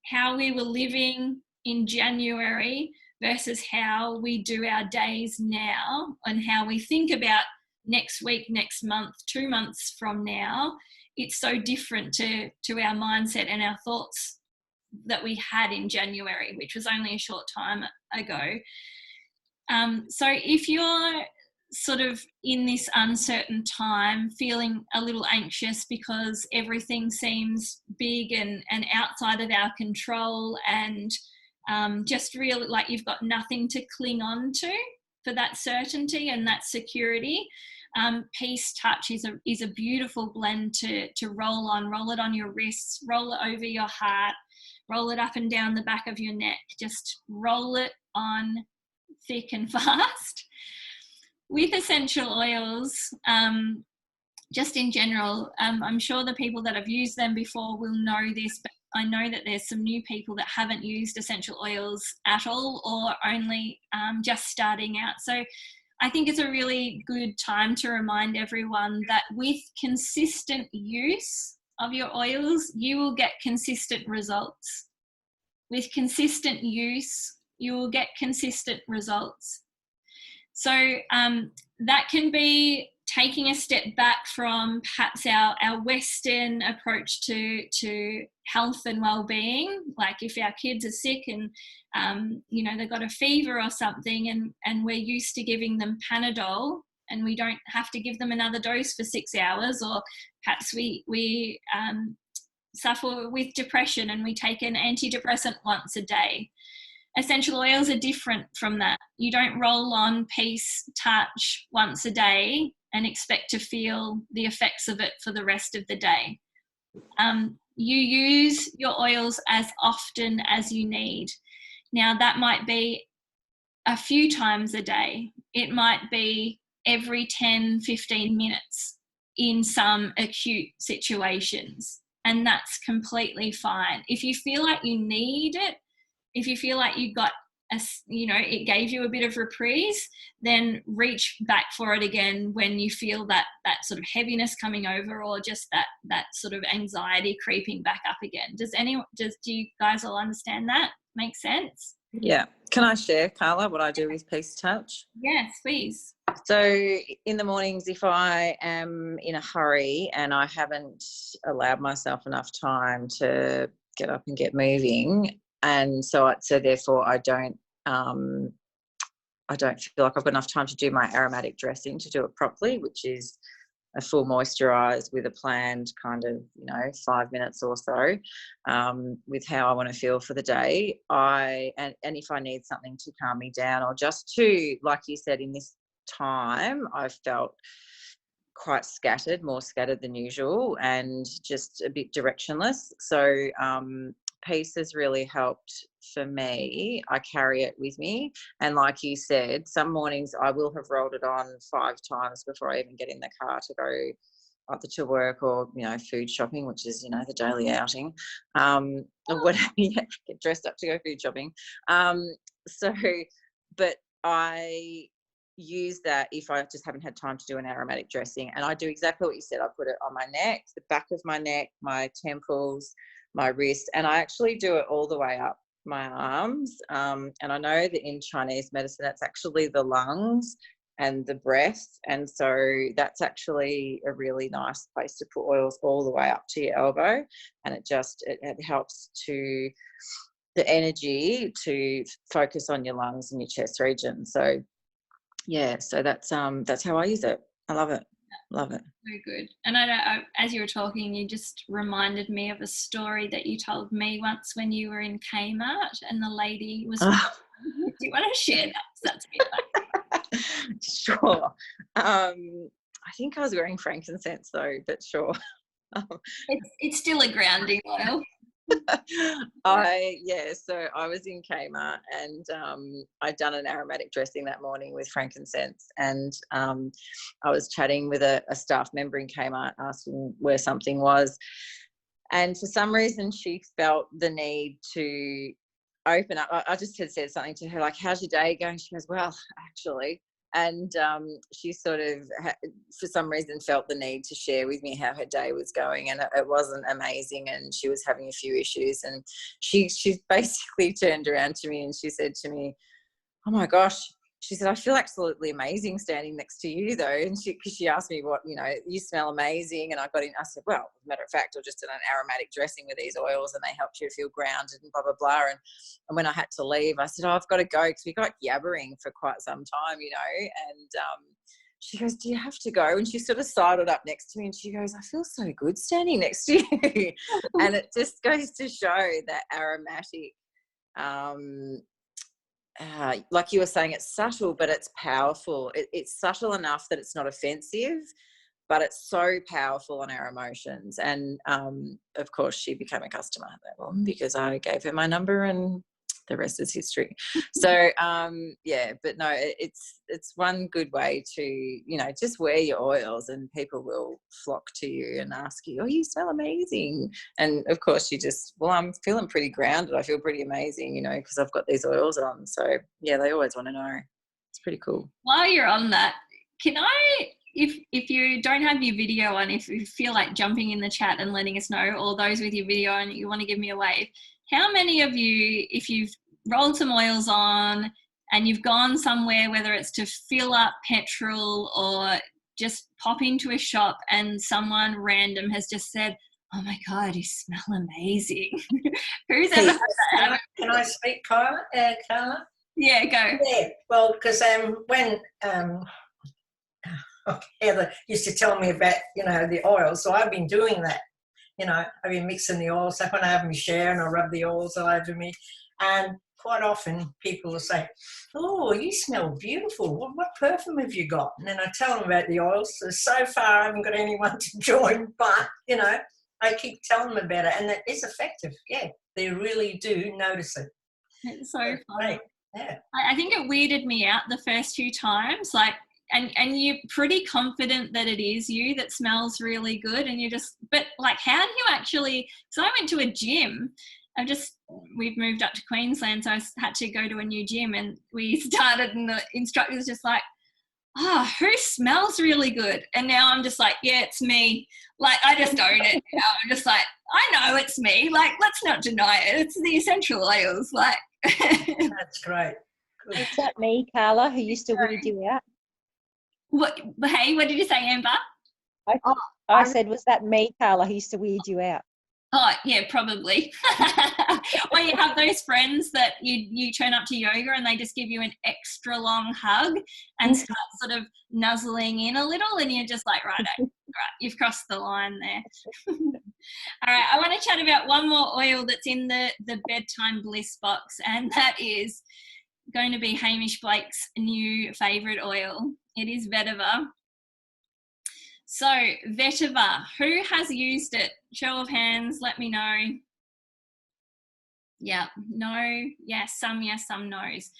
how we were living in January versus how we do our days now, and how we think about next week, next month, 2 months from now, it's so different to our mindset and our thoughts that we had in January, which was only a short time ago. So if you're sort of in this uncertain time, feeling a little anxious because everything seems big and outside of our control, and just really like you've got nothing to cling on to for that certainty and that security, peace touch is a beautiful blend to roll it on your wrists, roll it over your heart, roll it up and down the back of your neck, just roll it on thick and fast. With essential oils, just in general, I'm sure the people that have used them before will know this, but I know that there's some new people that haven't used essential oils at all, or only just starting out. So I think it's a really good time to remind everyone that with consistent use of your oils, you will get consistent results. With consistent use, you will get consistent results. So that can be taking a step back from perhaps our Western approach to health and well-being. Like if our kids are sick and they've got a fever or something, and we're used to giving them Panadol, and we don't have to give them another dose for 6 hours, or perhaps we suffer with depression and we take an antidepressant once a day. Essential oils are different from that. You don't roll on peace, touch once a day and expect to feel the effects of it for the rest of the day. You use your oils as often as you need. Now, that might be a few times a day. It might be every 10, 15 minutes in some acute situations, and that's completely fine. If you feel like you need it, if you feel like you got it gave you a bit of reprise, then reach back for it again when you feel that sort of heaviness coming over, or just that sort of anxiety creeping back up again. Do you guys all understand that? Make sense? Yeah. Can I share, Carla, what I do with Peace Touch? Yes, please. So in the mornings, if I am in a hurry and I haven't allowed myself enough time to get up and get moving, and so therefore I don't feel like I've got enough time to do my aromatic dressing to do it properly, which is a full moisturize with a planned kind of 5 minutes or so, with how I want to feel for the day. And if I need something to calm me down, or just to, like you said, in this time I've felt quite scattered, more scattered than usual, and just a bit directionless. So peace has really helped for me. I carry it with me, and like you said, some mornings I will have rolled it on 5 times before I even get in the car to go either to work or food shopping, which is the daily outing, or whatever. Get dressed up to go food shopping. But I use that if I just haven't had time to do an aromatic dressing, and I do exactly what you said. I put it on my neck, the back of my neck, my temples, my wrist, and I actually do it all the way up my arms. And I know that in Chinese medicine, it's actually the lungs and the breath, and so that's actually a really nice place to put oils all the way up to your elbow, and it helps to the energy to focus on your lungs and your chest region. So yeah, so that's how I use it. I love it. Love it. Very good. And I as you were talking, you just reminded me of a story that you told me once when you were in Kmart and the lady was. Do you want to share that? That's a bit like... Sure. I think I was wearing frankincense though, but sure. It's still a grounding oil. So I was in Kmart, and I'd done an aromatic dressing that morning with frankincense, and I was chatting with a staff member in Kmart asking where something was, and for some reason she felt the need to open up. I just had said something to her like, how's your day going? She goes, well, actually, And she sort of, for some reason, felt the need to share with me how her day was going, and it wasn't amazing, and she was having a few issues. And she basically turned around to me and she said to me, "Oh my gosh," she said, "I feel absolutely amazing standing next to you, though." And because she asked me what, you smell amazing. And I said, "Well, as a matter of fact, I just did an aromatic dressing with these oils and they helped you feel grounded and blah, blah, blah." And when I had to leave, I said, "Oh, I've got to go," because we got yabbering for quite some time, and she goes, "Do you have to go?" And she sort of sidled up next to me and she goes, "I feel so good standing next to you." And it just goes to show that aromatic, like you were saying, it's subtle, but it's powerful. It's subtle enough that it's not offensive, but it's so powerful on our emotions. And of course, she became a customer, that one, because I gave her my number, and the rest is history. So but no, it's one good way to, just wear your oils and people will flock to you and ask you, "Oh, you smell amazing." And of course you just, "Well, I'm feeling pretty grounded. I feel pretty amazing, because I've got these oils on." So yeah, they always want to know. It's pretty cool. While you're on that, can I, if you don't have your video on, if you feel like jumping in the chat and letting us know, or those with your video on, you want to give me a wave, how many of you, if you've rolled some oils on and you've gone somewhere, whether it's to fill up petrol or just pop into a shop, and someone random has just said, "Oh my God, you smell amazing"? Who's ever had that? Can I speak, Carla? Yeah, go. Yeah, well, because when Heather used to tell me about, the oil, so I've been doing that. I've been mixing the oils. So when I have my share and I rub the oils all over me, and quite often people will say, "Oh, you smell beautiful. What perfume have you got?" And then I tell them about the oils. So far I haven't got anyone to join, but, I keep telling them about it, and it is effective. Yeah, they really do notice it. It's so funny. Yeah. I think it weirded me out the first few times, and you're pretty confident that it is you that smells really good, and but how do you actually, so I went to a gym, we've moved up to Queensland, so I had to go to a new gym, and we started and the instructor was just like, "Oh, who smells really good?" And now I'm just like, "Yeah, it's me." I just own it now. I'm just like, I know it's me. Let's not deny it. It's the essential oils. That's great. Good. Is that me, Carla, who used to weird you out? What did you say, Amber? I said, was that me, Carla, who used to weird you out? Oh, yeah, probably. Or you have those friends that you turn up to yoga and they just give you an extra long hug and start sort of nuzzling in a little, and you're just like, right, you've crossed the line there. All right, I want to chat about one more oil that's in the bedtime bliss box, and that is going to be Hamish Blake's new favourite oil. It is vetiver. So, vetiver, who has used it? Show of hands, let me know. Yeah, no, yes, some no's.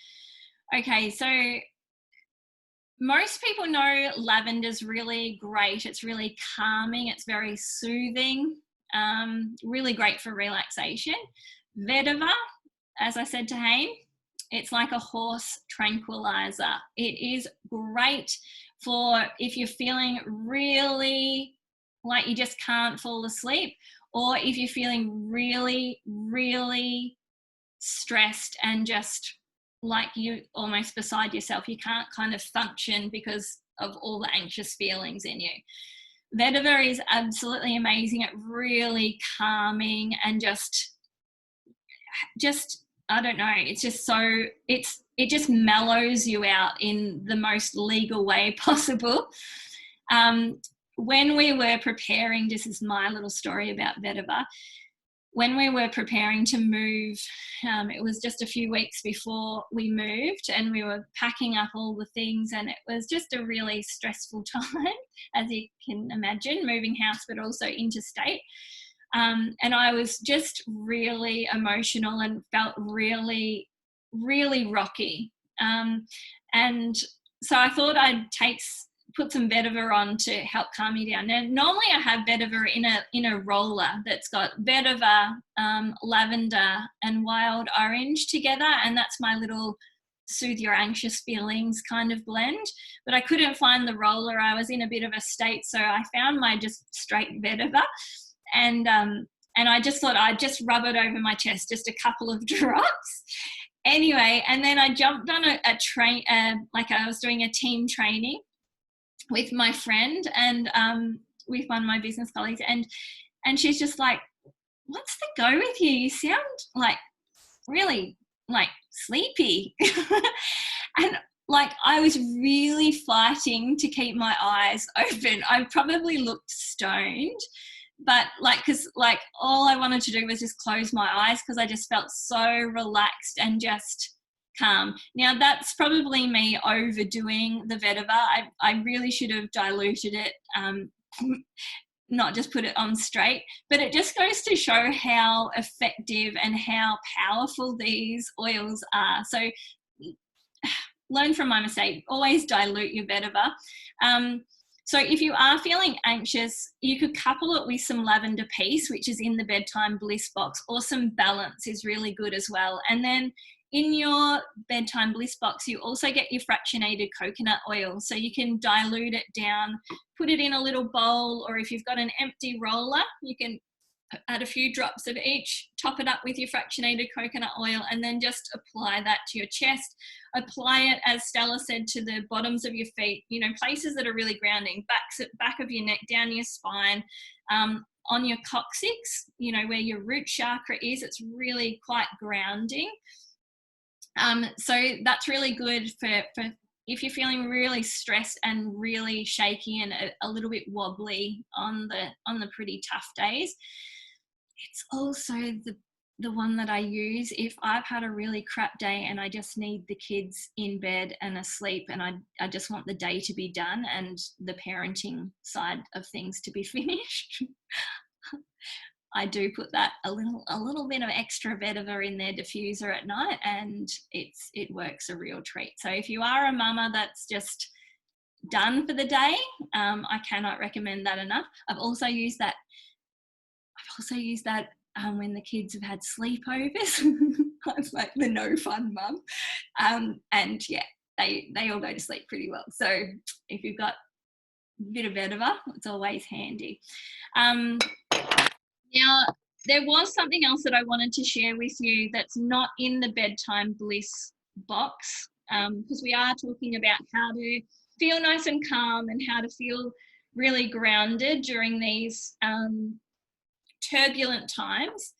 Okay, so most people know lavender's really great. It's really calming. It's very soothing, really great for relaxation. Vetiver, as I said to Haim, it's like a horse tranquilizer. It is great for if you're feeling really like you just can't fall asleep, or if you're feeling really, really stressed and just like you almost beside yourself, you can't kind of function because of all the anxious feelings in you. Vetiver is absolutely amazing at really calming and just I don't know, it's just so, it just mellows you out in the most legal way possible. When we were preparing, this is my little story about vetiver, when we were preparing to move, it was just a few weeks before we moved, and we were packing up all the things, and it was just a really stressful time, as you can imagine, moving house but also interstate. And I was just really emotional and felt really, really rocky. And so I thought I'd put some vetiver on to help calm me down. Now, normally I have vetiver in a roller that's got vetiver, lavender and wild orange together, and that's my little soothe your anxious feelings kind of blend, but I couldn't find the roller. I was in a bit of a state, so I found my just straight vetiver, and I just thought I'd just rub it over my chest, just a couple of drops. Anyway, and then I jumped on a train, like I was doing a team training with my friend and with one of my business colleagues, and she's just like, what's the go with you? You sound like really like sleepy. And like I was really fighting to keep my eyes open. I probably looked stoned, but like, because like all I wanted to do was just close my eyes because I just felt so relaxed and just calm. Now that's probably me overdoing the vetiver. I really should have diluted it, not just put it on straight, but it just goes to show how effective and how powerful these oils are. So learn from my mistake, always dilute your vetiver. So if you are feeling anxious, you could couple it with some lavender peace, which is in the bedtime bliss box, or some balance is really good as well. And then in your bedtime bliss box, you also get your fractionated coconut oil. So you can dilute it down, put it in a little bowl, or if you've got an empty roller, you can add a few drops of each, top it up with your fractionated coconut oil, and then just apply that to your chest. Apply it, as Stella said, to the bottoms of your feet, you know, places that are really grounding, back of your neck, down your spine, on your coccyx, you know, where your root chakra is. It's really quite grounding. So that's really good for if you're feeling really stressed and really shaky and a little bit wobbly on the pretty tough days. It's also the one that I use if I've had a really crap day and I just need the kids in bed and asleep, and I just want the day to be done and the parenting side of things to be finished. I do put that a little bit of extra vetiver in their diffuser at night, and it works a real treat. So if you are a mama that's just done for the day, I cannot recommend that enough. I've also used that when the kids have had sleepovers. I'm like the no fun mum, and yeah, they all go to sleep pretty well. So if you've got a bit of vetiver, it's always handy. Now, there was something else that I wanted to share with you that's not in the bedtime bliss box, because we are talking about how to feel nice and calm and how to feel really grounded during these turbulent times.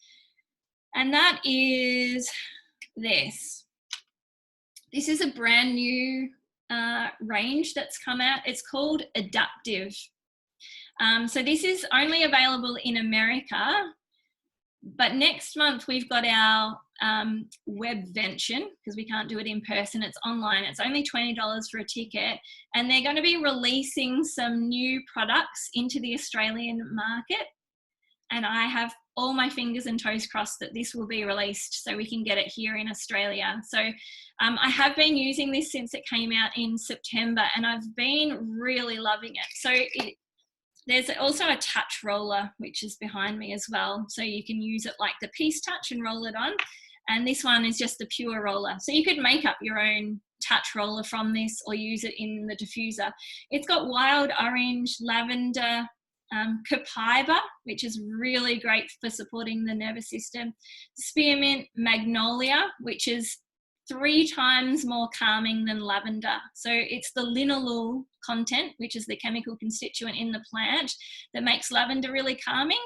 And that is this. This is a brand new range that's come out. It's called Adaptive. So this is only available in America, but next month we've got our webvention, because we can't do it in person, it's online. It's only $20 for a ticket, and they're going to be releasing some new products into the Australian market, and I have all my fingers and toes crossed that this will be released so we can get it here in Australia. So I have been using this since it came out in September, and I've been really loving it. So there's also a touch roller, which is behind me as well. So you can use it like the Peace Touch and roll it on. And this one is just the pure roller. So you could make up your own touch roller from this or use it in the diffuser. It's got wild orange, lavender, copaiba, which is really great for supporting the nervous system. Spearmint, magnolia, which is 3 times more calming than lavender. So it's the linalool content, which is the chemical constituent in the plant that makes lavender really calming,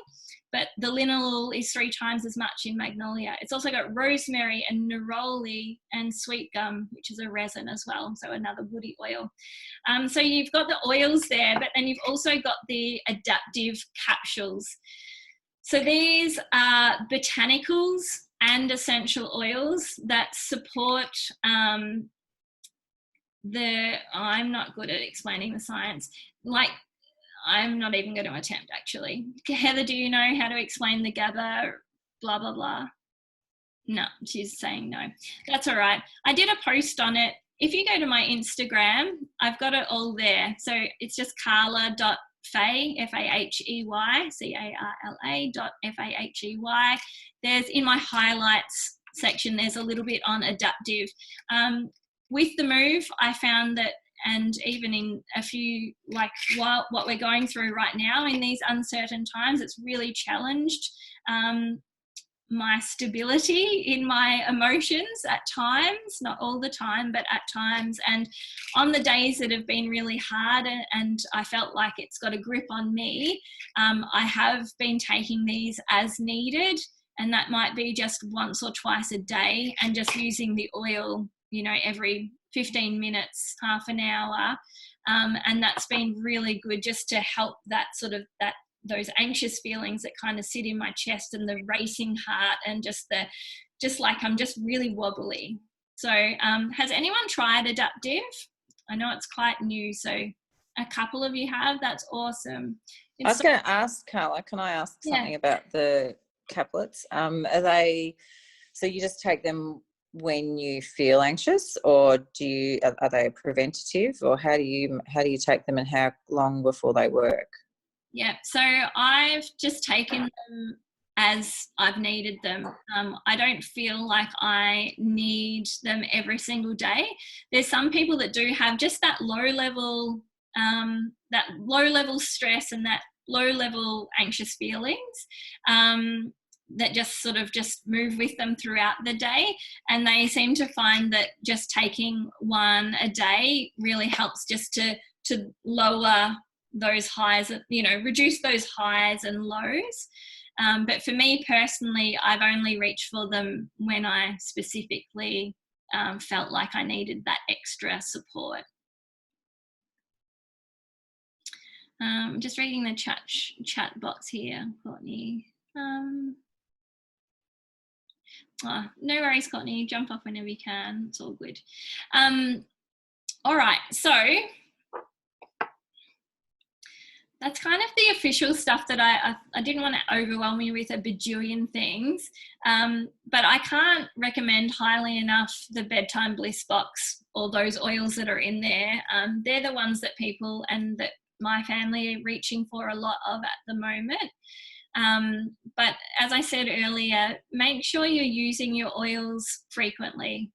but the linalool is 3 times as much in magnolia. It's also got rosemary and neroli and sweet gum, which is a resin as well, so another woody oil. So you've got the oils there, but then you've also got the adaptive capsules. So these are botanicals and essential oils that support I'm not good at explaining the science. Like, I'm not even going to attempt, actually. Heather, do you know how to explain the GABA, blah, blah, blah? No, she's saying no. That's all right. I did a post on it. If you go to my Instagram, I've got it all there. So it's just carla.fahey, F-A-H-E-Y, C-A-R-L-A.F-A-H-E-Y. There's, in my highlights section, there's a little bit on adaptive. with the move, I found that, and even in a few, like what we're going through right now in these uncertain times, it's really challenged my stability in my emotions at times, not all the time, but at times. And on the days that have been really hard and I felt like it's got a grip on me, I have been taking these as needed, and that might be just once or twice a day, and just using the oil, you know, every 15 minutes, half an hour. And that's been really good, just to help that sort of those anxious feelings that kind of sit in my chest, and the racing heart, and just like I'm just really wobbly. So has anyone tried Adaptive? I know it's quite new, so a couple of you have. That's awesome. I was going to ask, Carla, can I ask something about the caplets? Are they, so you just take them when you feel anxious, or are they preventative, or how do you take them, and how long before they work? Yeah, so I've just taken them as I've needed them. I don't feel like I need them every single day. There's some people that do have just that low level stress and that low level anxious feelings that just sort of just move with them throughout the day, and they seem to find that just taking one a day really helps just to lower those highs, you know, reduce those highs and lows. But for me personally, I've only reached for them when I specifically felt like I needed that extra support. Just reading the chat box here, Courtney. No worries, Courtney. Jump off whenever you can. It's all good. All right, so that's kind of the official stuff that I didn't want to overwhelm you with a bajillion things, but I can't recommend highly enough the Bedtime Bliss box, all those oils that are in there. They're the ones that people and that my family are reaching for a lot of at the moment. But as I said earlier, make sure you're using your oils frequently.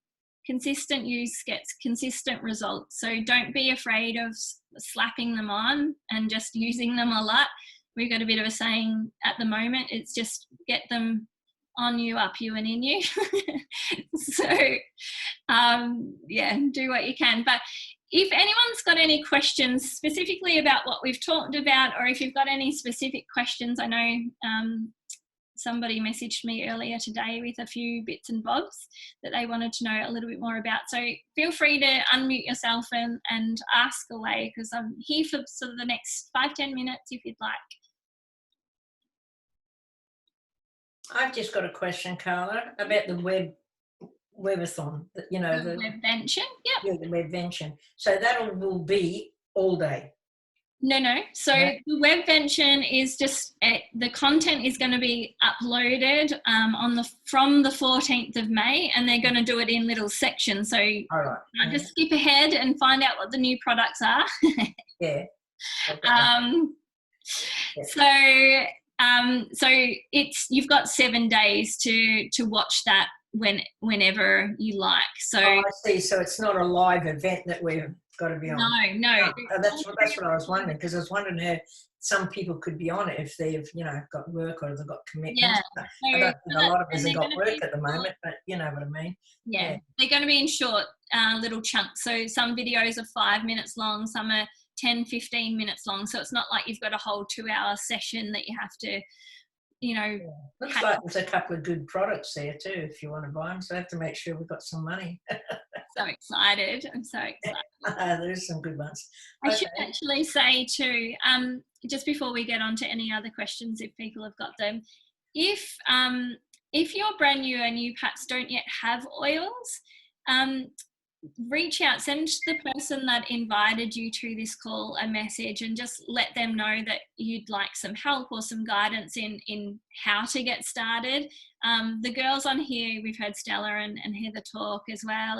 Consistent use gets consistent results. So don't be afraid of slapping them on and just using them a lot. We've got a bit of a saying at the moment, it's just get them on you, up you, and in you. So yeah, do what you can. But if anyone's got any questions specifically about what we've talked about, or if you've got any specific questions, I know somebody messaged me earlier today with a few bits and bobs that they wanted to know a little bit more about. So feel free to unmute yourself and ask away, because I'm here for sort of the next 5-10 minutes if you'd like. I've just got a question, Carla, about the webathon. You know, the webvention. Yep. Yeah, the webvention. So that will be all day. No. So the webvention is just the content is going to be uploaded from the 14th of May, and they're going to do it in little sections. So just skip ahead and find out what the new products are. Yeah. Okay. So it's, you've got 7 days to watch that whenever you like. So I see. So it's not a live event that we've got to be on. No. That's what I was wondering, because I was wondering how some people could be on it if they've, you know, got work or they've got commitments. Yeah. I don't think a lot of us have got work at the moment, but you know what I mean. Yeah. They're going to be in short little chunks. So some videos are 5 minutes long, some are 10-15 minutes long. So it's not like you've got a whole 2-hour session that you have to, you know. Looks like there's a couple of good products there too if you want to buy them. So I have to make sure we've got some money. So excited. I'm so excited. There's some good ones. I should actually say too, just before we get on to any other questions, if people have got them, if you're brand new and you perhaps don't yet have oils, reach out, send the person that invited you to this call a message and just let them know that you'd like some help or some guidance in how to get started. The girls on here, we've heard Stella and Heather talk as well,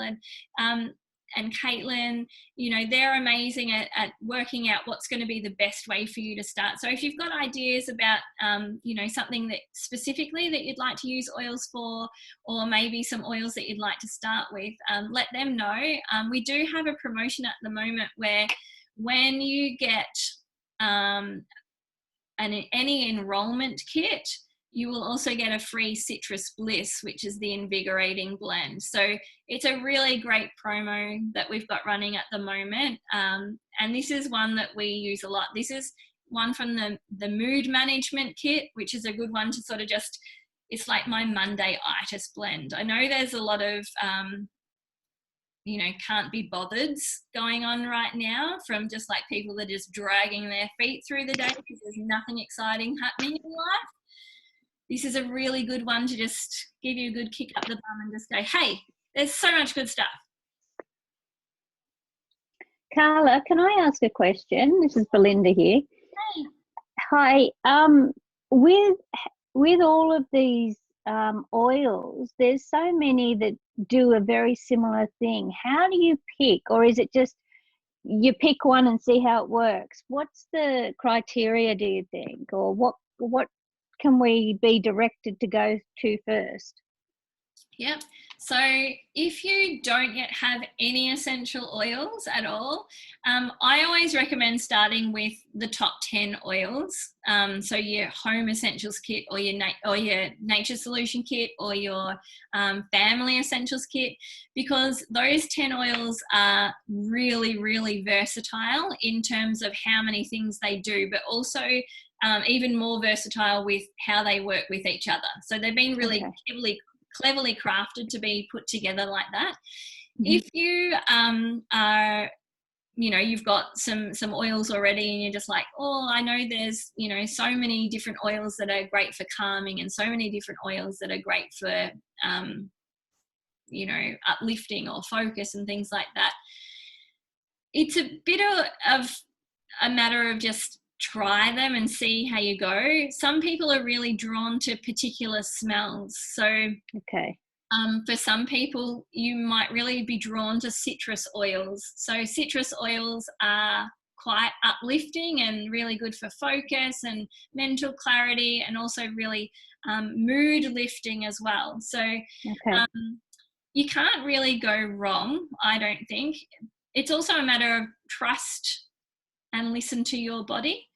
and Caitlin, you know, they're amazing at working out what's going to be the best way for you to start. So if you've got ideas about, you know, something that specifically that you'd like to use oils for, or maybe some oils that you'd like to start with, let them know. We do have a promotion at the moment where when you get any enrollment kit, you will also get a free Citrus Bliss, which is the invigorating blend. So it's a really great promo that we've got running at the moment. And this is one that we use a lot. This is one from the mood management kit, which is a good one to sort of just, it's like my Monday-itis blend. I know there's a lot of, you know, can't be bothered's going on right now from just like people that are just dragging their feet through the day because there's nothing exciting happening in life. This is a really good one to just give you a good kick up the bum and just go, hey, there's so much good stuff. Carla, can I ask a question? This is Belinda here. Hey. Hi. With all of these oils, there's so many that do a very similar thing. How do you pick, or is it just you pick one and see how it works? What's the criteria, do you think, or what can we be directed to go to first? Yep. So if you don't yet have any essential oils at all, I always recommend starting with the top 10 oils. So your home essentials kit, or your nature solution kit, or your family essentials kit, because those 10 oils are really, really versatile in terms of how many things they do, but also even more versatile with how they work with each other. So they've been really cleverly crafted to be put together like that. Mm-hmm. If you are, you know, you've got some oils already and you're just like, oh, I know there's, you know, so many different oils that are great for calming and so many different oils that are great for, you know, uplifting or focus and things like that. It's a bit of a matter of just try them and see how you go. Some people are really drawn to particular smells. So okay. For some people, you might really be drawn to citrus oils. So citrus oils are quite uplifting and really good for focus and mental clarity, and also really mood lifting as well. So okay. You can't really go wrong, I don't think. It's also a matter of trust and listen to your body.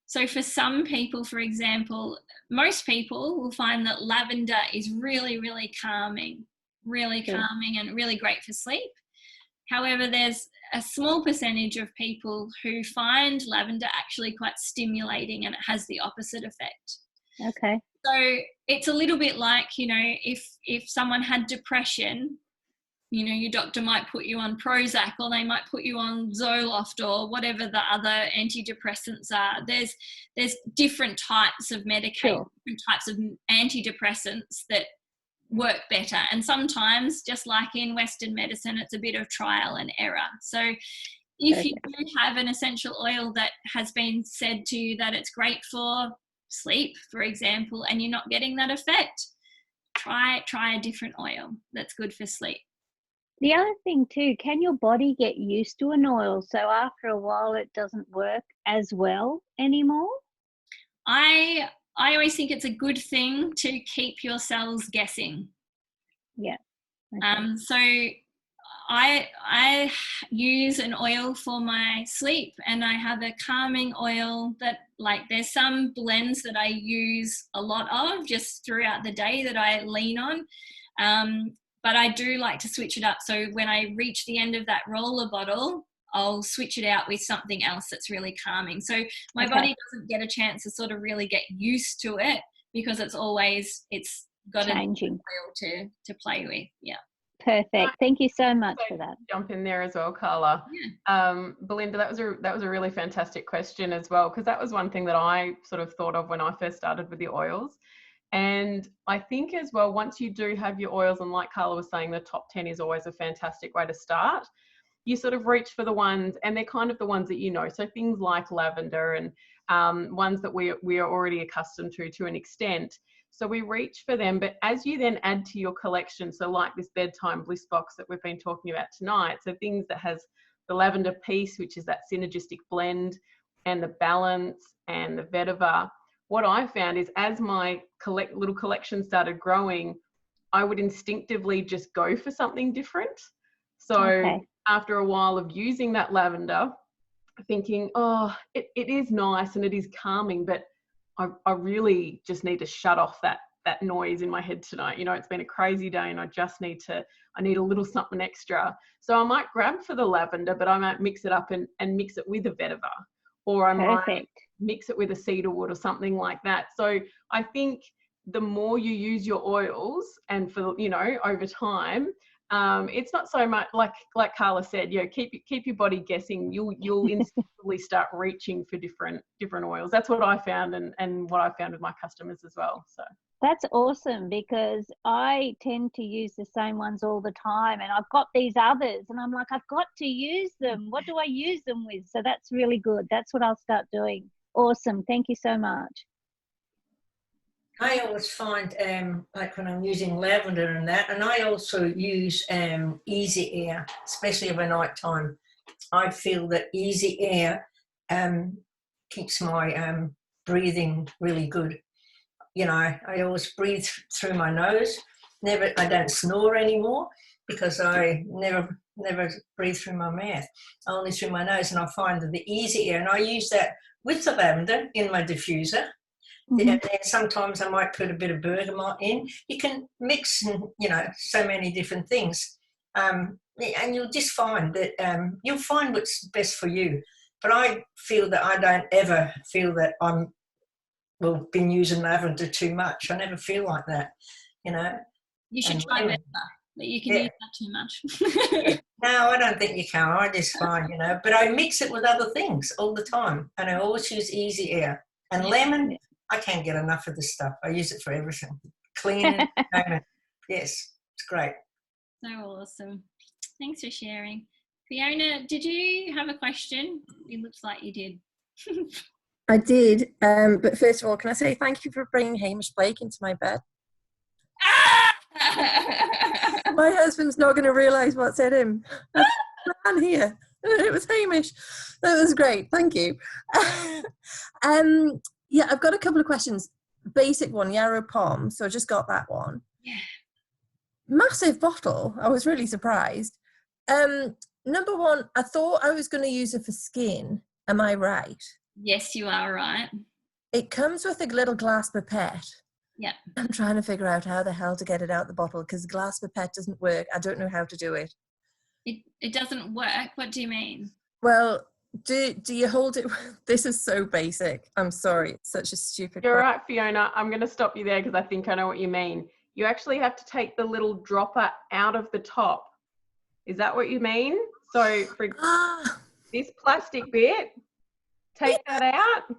So for some people, for example, most people will find that lavender is really, really calming, and really great for sleep. However, there's a small percentage of people who find lavender actually quite stimulating, and it has the opposite effect. Okay. So it's a little bit like, you know, if someone had depression, you know, your doctor might put you on Prozac, or they might put you on Zoloft, or whatever the other antidepressants are. There's different types of medication, different types of antidepressants that work better. And sometimes, just like in Western medicine, it's a bit of trial and error. So if you do have an essential oil that has been said to you that it's great for sleep, for example, and you're not getting that effect, try a different oil that's good for sleep. The other thing too, can your body get used to an oil so after a while it doesn't work as well anymore? I always think it's a good thing to keep your cells guessing. Yeah. Okay. So I use an oil for my sleep, and I have a calming oil that, like, there's some blends that I use a lot of just throughout the day that I lean on. But I do like to switch it up. So when I reach the end of that roller bottle, I'll switch it out with something else that's really calming. So my body doesn't get a chance to sort of really get used to it, because it's got changing an oil to play with. Yeah. Perfect. Thank you so much for that. Jump in there as well, Carla. Yeah. Belinda, that was a really fantastic question as well, because that was one thing that I sort of thought of when I first started with the oils. And I think as well, once you do have your oils, and like Carla was saying, the top 10 is always a fantastic way to start. you sort of reach for the ones, and they're kind of the ones that you know. So things like lavender and ones that we are already accustomed to an extent. So we reach for them, but as you then add to your collection, so like this bedtime bliss box that we've been talking about tonight, so things that has the lavender piece, which is that synergistic blend, and the balance and the vetiver, what I found is as my little collection started growing, I would instinctively just go for something different. So after a while of using that lavender, thinking, oh, it is nice and it is calming, but I really just need to shut off that noise in my head tonight. You know, it's been a crazy day and I need a little something extra. So I might grab for the lavender, but I might mix it up and mix it with a vetiver, or I might mix it with a cedarwood or something like that. So I think the more you use your oils, and for, you know, over time, it's not so much like Carla said, you know, keep your body guessing. You'll instinctively start reaching for different oils. That's what I found, and what I found with my customers as well. So that's awesome, because I tend to use the same ones all the time, and I've got these others and I'm like, I've got to use them. What do I use them with? So that's really good. That's what I'll start doing. Awesome. Thank you so much. I always find, like when I'm using lavender and that, and I also use easy air, especially over night time. I feel that easy air keeps my breathing really good. You know, I always breathe through my nose. I don't snore anymore because I never breathe through my mouth, only through my nose. And I find that the easy air, and I use that with the lavender in my diffuser. Mm-hmm. And then sometimes I might put a bit of bergamot in. You can mix, you know, so many different things. And you'll just find that you'll find what's best for you. But I feel that I don't ever feel that been using lavender too much. I never feel like that, you know. You should try better, but you can use that too much. No, I don't think you can. I just find, you know, but I mix it with other things all the time. And I always use easy air. And lemon, I can't get enough of this stuff. I use it for everything. Cleaning, yes, it's great. So awesome. Thanks for sharing. Fiona, did you have a question? It looks like you did. I did, but first of all, can I say thank you for bringing Hamish Blake into my bed? My husband's not going to realise what's in him. There's a man here. It was Hamish. That was great. Thank you. Yeah, I've got a couple of questions. Basic one, yarrow pom. So I just got that one. Yeah. Massive bottle. I was really surprised. Number one, I thought I was going to use it for skin. Am I right? Yes, you are right. It comes with a little glass pipette. Yeah. I'm trying to figure out how the hell to get it out the bottle because glass pipette doesn't work. I don't know how to do it. It doesn't work? What do you mean? Well, do you hold it? This is so basic. I'm sorry. It's such a stupid You're right, Fiona. I'm going to stop you there because I think I know what you mean. You actually have to take the little dropper out of the top. Is that what you mean? So for this plastic bit, take that out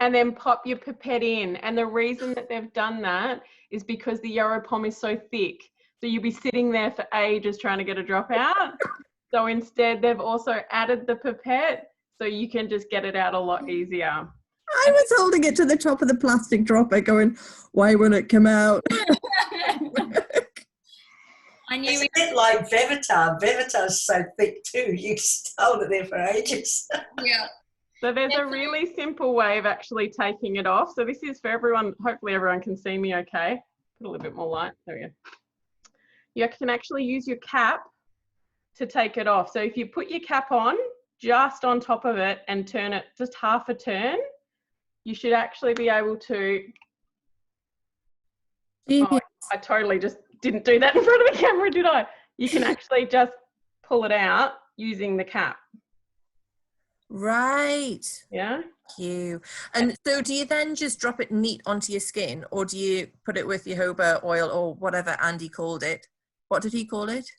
and then pop your pipette in. And the reason that they've done that is because the yarrow pom is so thick. So you'll be sitting there for ages trying to get a drop out. So instead, they've also added the pipette so you can just get it out a lot easier. I was holding it to the top of the plastic dropper going, why won't it come out? I knew it's a bit like Vevitar. Vevitar's so thick too. You just hold it there for ages. Yeah. So there's a really simple way of actually taking it off. So this is for everyone. Hopefully everyone can see me okay. Put a little bit more light. There we go. You can actually use your cap to take it off. So if you put your cap on just on top of it and turn it just half a turn, you should actually be able to. Oh, I totally just didn't do that in front of the camera, did I? You can actually just pull it out using the cap. Right. Yeah. Thank you. And so do you then just drop it neat onto your skin, or do you put it with jojoba oil or whatever Andy called it? What did he call it?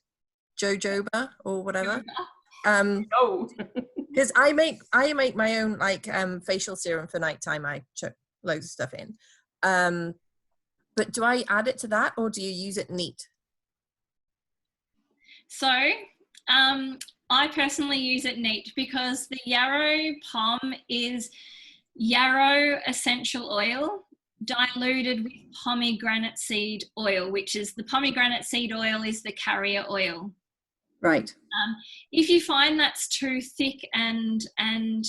Jojoba or whatever? Because I make my own like facial serum for nighttime. I chuck loads of stuff in. But do I add it to that, or do you use it neat? So I personally use it neat because the yarrow palm is yarrow essential oil diluted with pomegranate seed oil, which is the pomegranate seed oil is the carrier oil. Right. If you find that's too thick and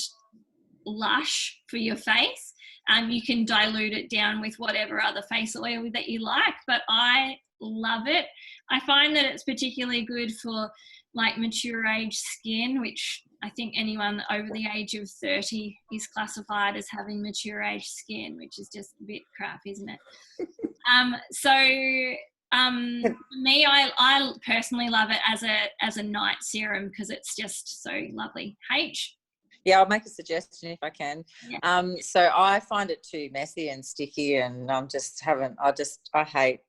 lush for your face, you can dilute it down with whatever other face oil that you like, but I love it. I find that it's particularly good for like mature age skin, which I think anyone over the age of 30 is classified as having mature age skin, which is just a bit crap, isn't it? For me, I personally love it as a night serum because it's just so lovely. H? Yeah, I'll make a suggestion if I can. Yeah. So I find it too messy and sticky, and I hate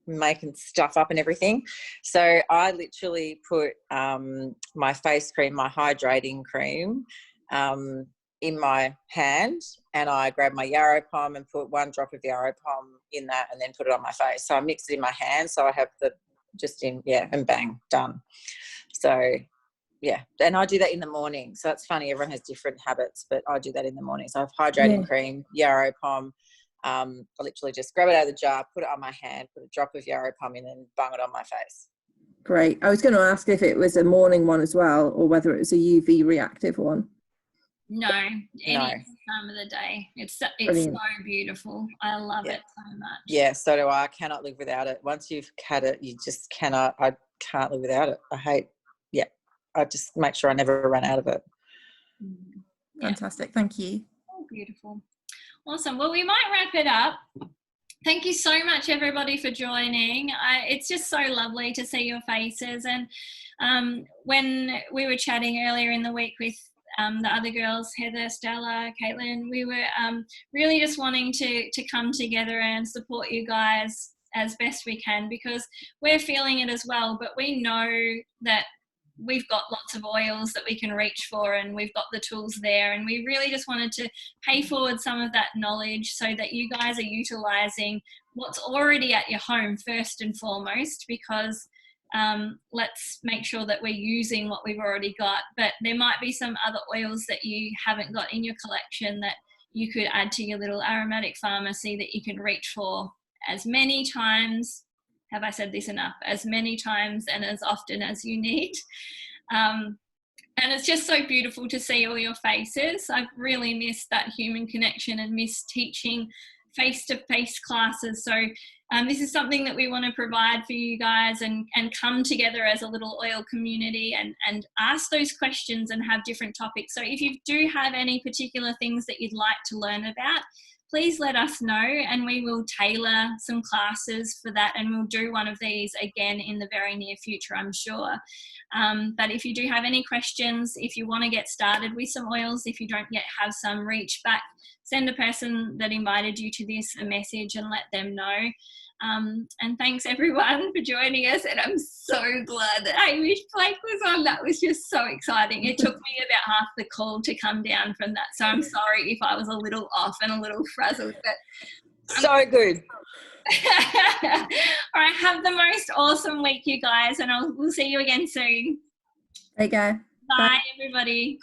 making stuff up and everything. So I literally put my face cream, my hydrating cream, in my hand, and I grab my yarrow palm and put 1 drop of yarrow palm in that and then put it on my face. So I mix it in my hand, so I have and bang, done. So yeah, and I do that in the morning. So it's funny, everyone has different habits, but I do that in the morning. So I have hydrating cream, yarrow palm. I literally just grab it out of the jar, put it on my hand, put a drop of yarrow palm in, and bung it on my face. Great. I was going to ask if it was a morning one as well, or whether it was a UV reactive one. No, any time of the day. It's so beautiful. I love it so much. Yeah, so do I. I cannot live without it. Once you've had it, you just cannot. I can't live without it. I just make sure I never run out of it. Fantastic. Thank you. Oh, beautiful. Awesome. Well, we might wrap it up. Thank you so much, everybody, for joining. It's just so lovely to see your faces. And when we were chatting earlier in the week with the other girls, Heather, Stella, Caitlin, we were really just wanting to come together and support you guys as best we can, because we're feeling it as well, but we know that we've got lots of oils that we can reach for, and we've got the tools there, and we really just wanted to pay forward some of that knowledge so that you guys are utilizing what's already at your home first and foremost, because let's make sure that we're using what we've already got. But there might be some other oils that you haven't got in your collection that you could add to your little aromatic pharmacy that you can reach for as many times. Have I said this enough? As many times and as often as you need. And it's just so beautiful to see all your faces. I've really missed that human connection and missed teaching face-to-face classes. So this is something that we want to provide for you guys, and come together as a little oil community and ask those questions and have different topics. So if you do have any particular things that you'd like to learn about, please let us know, and we will tailor some classes for that, and we'll do one of these again in the very near future, I'm sure. But if you do have any questions, if you want to get started with some oils, if you don't yet have some, reach back, send the person that invited you to this a message and let them know. And thanks everyone for joining us, and I'm so glad that Hamish Blake was on. That was just so exciting. It took me about half the call to come down from that, so I'm sorry if I was a little off and a little frazzled, but so good. All right, have the most awesome week, you guys, and we'll see you again soon. Take care. Bye everybody.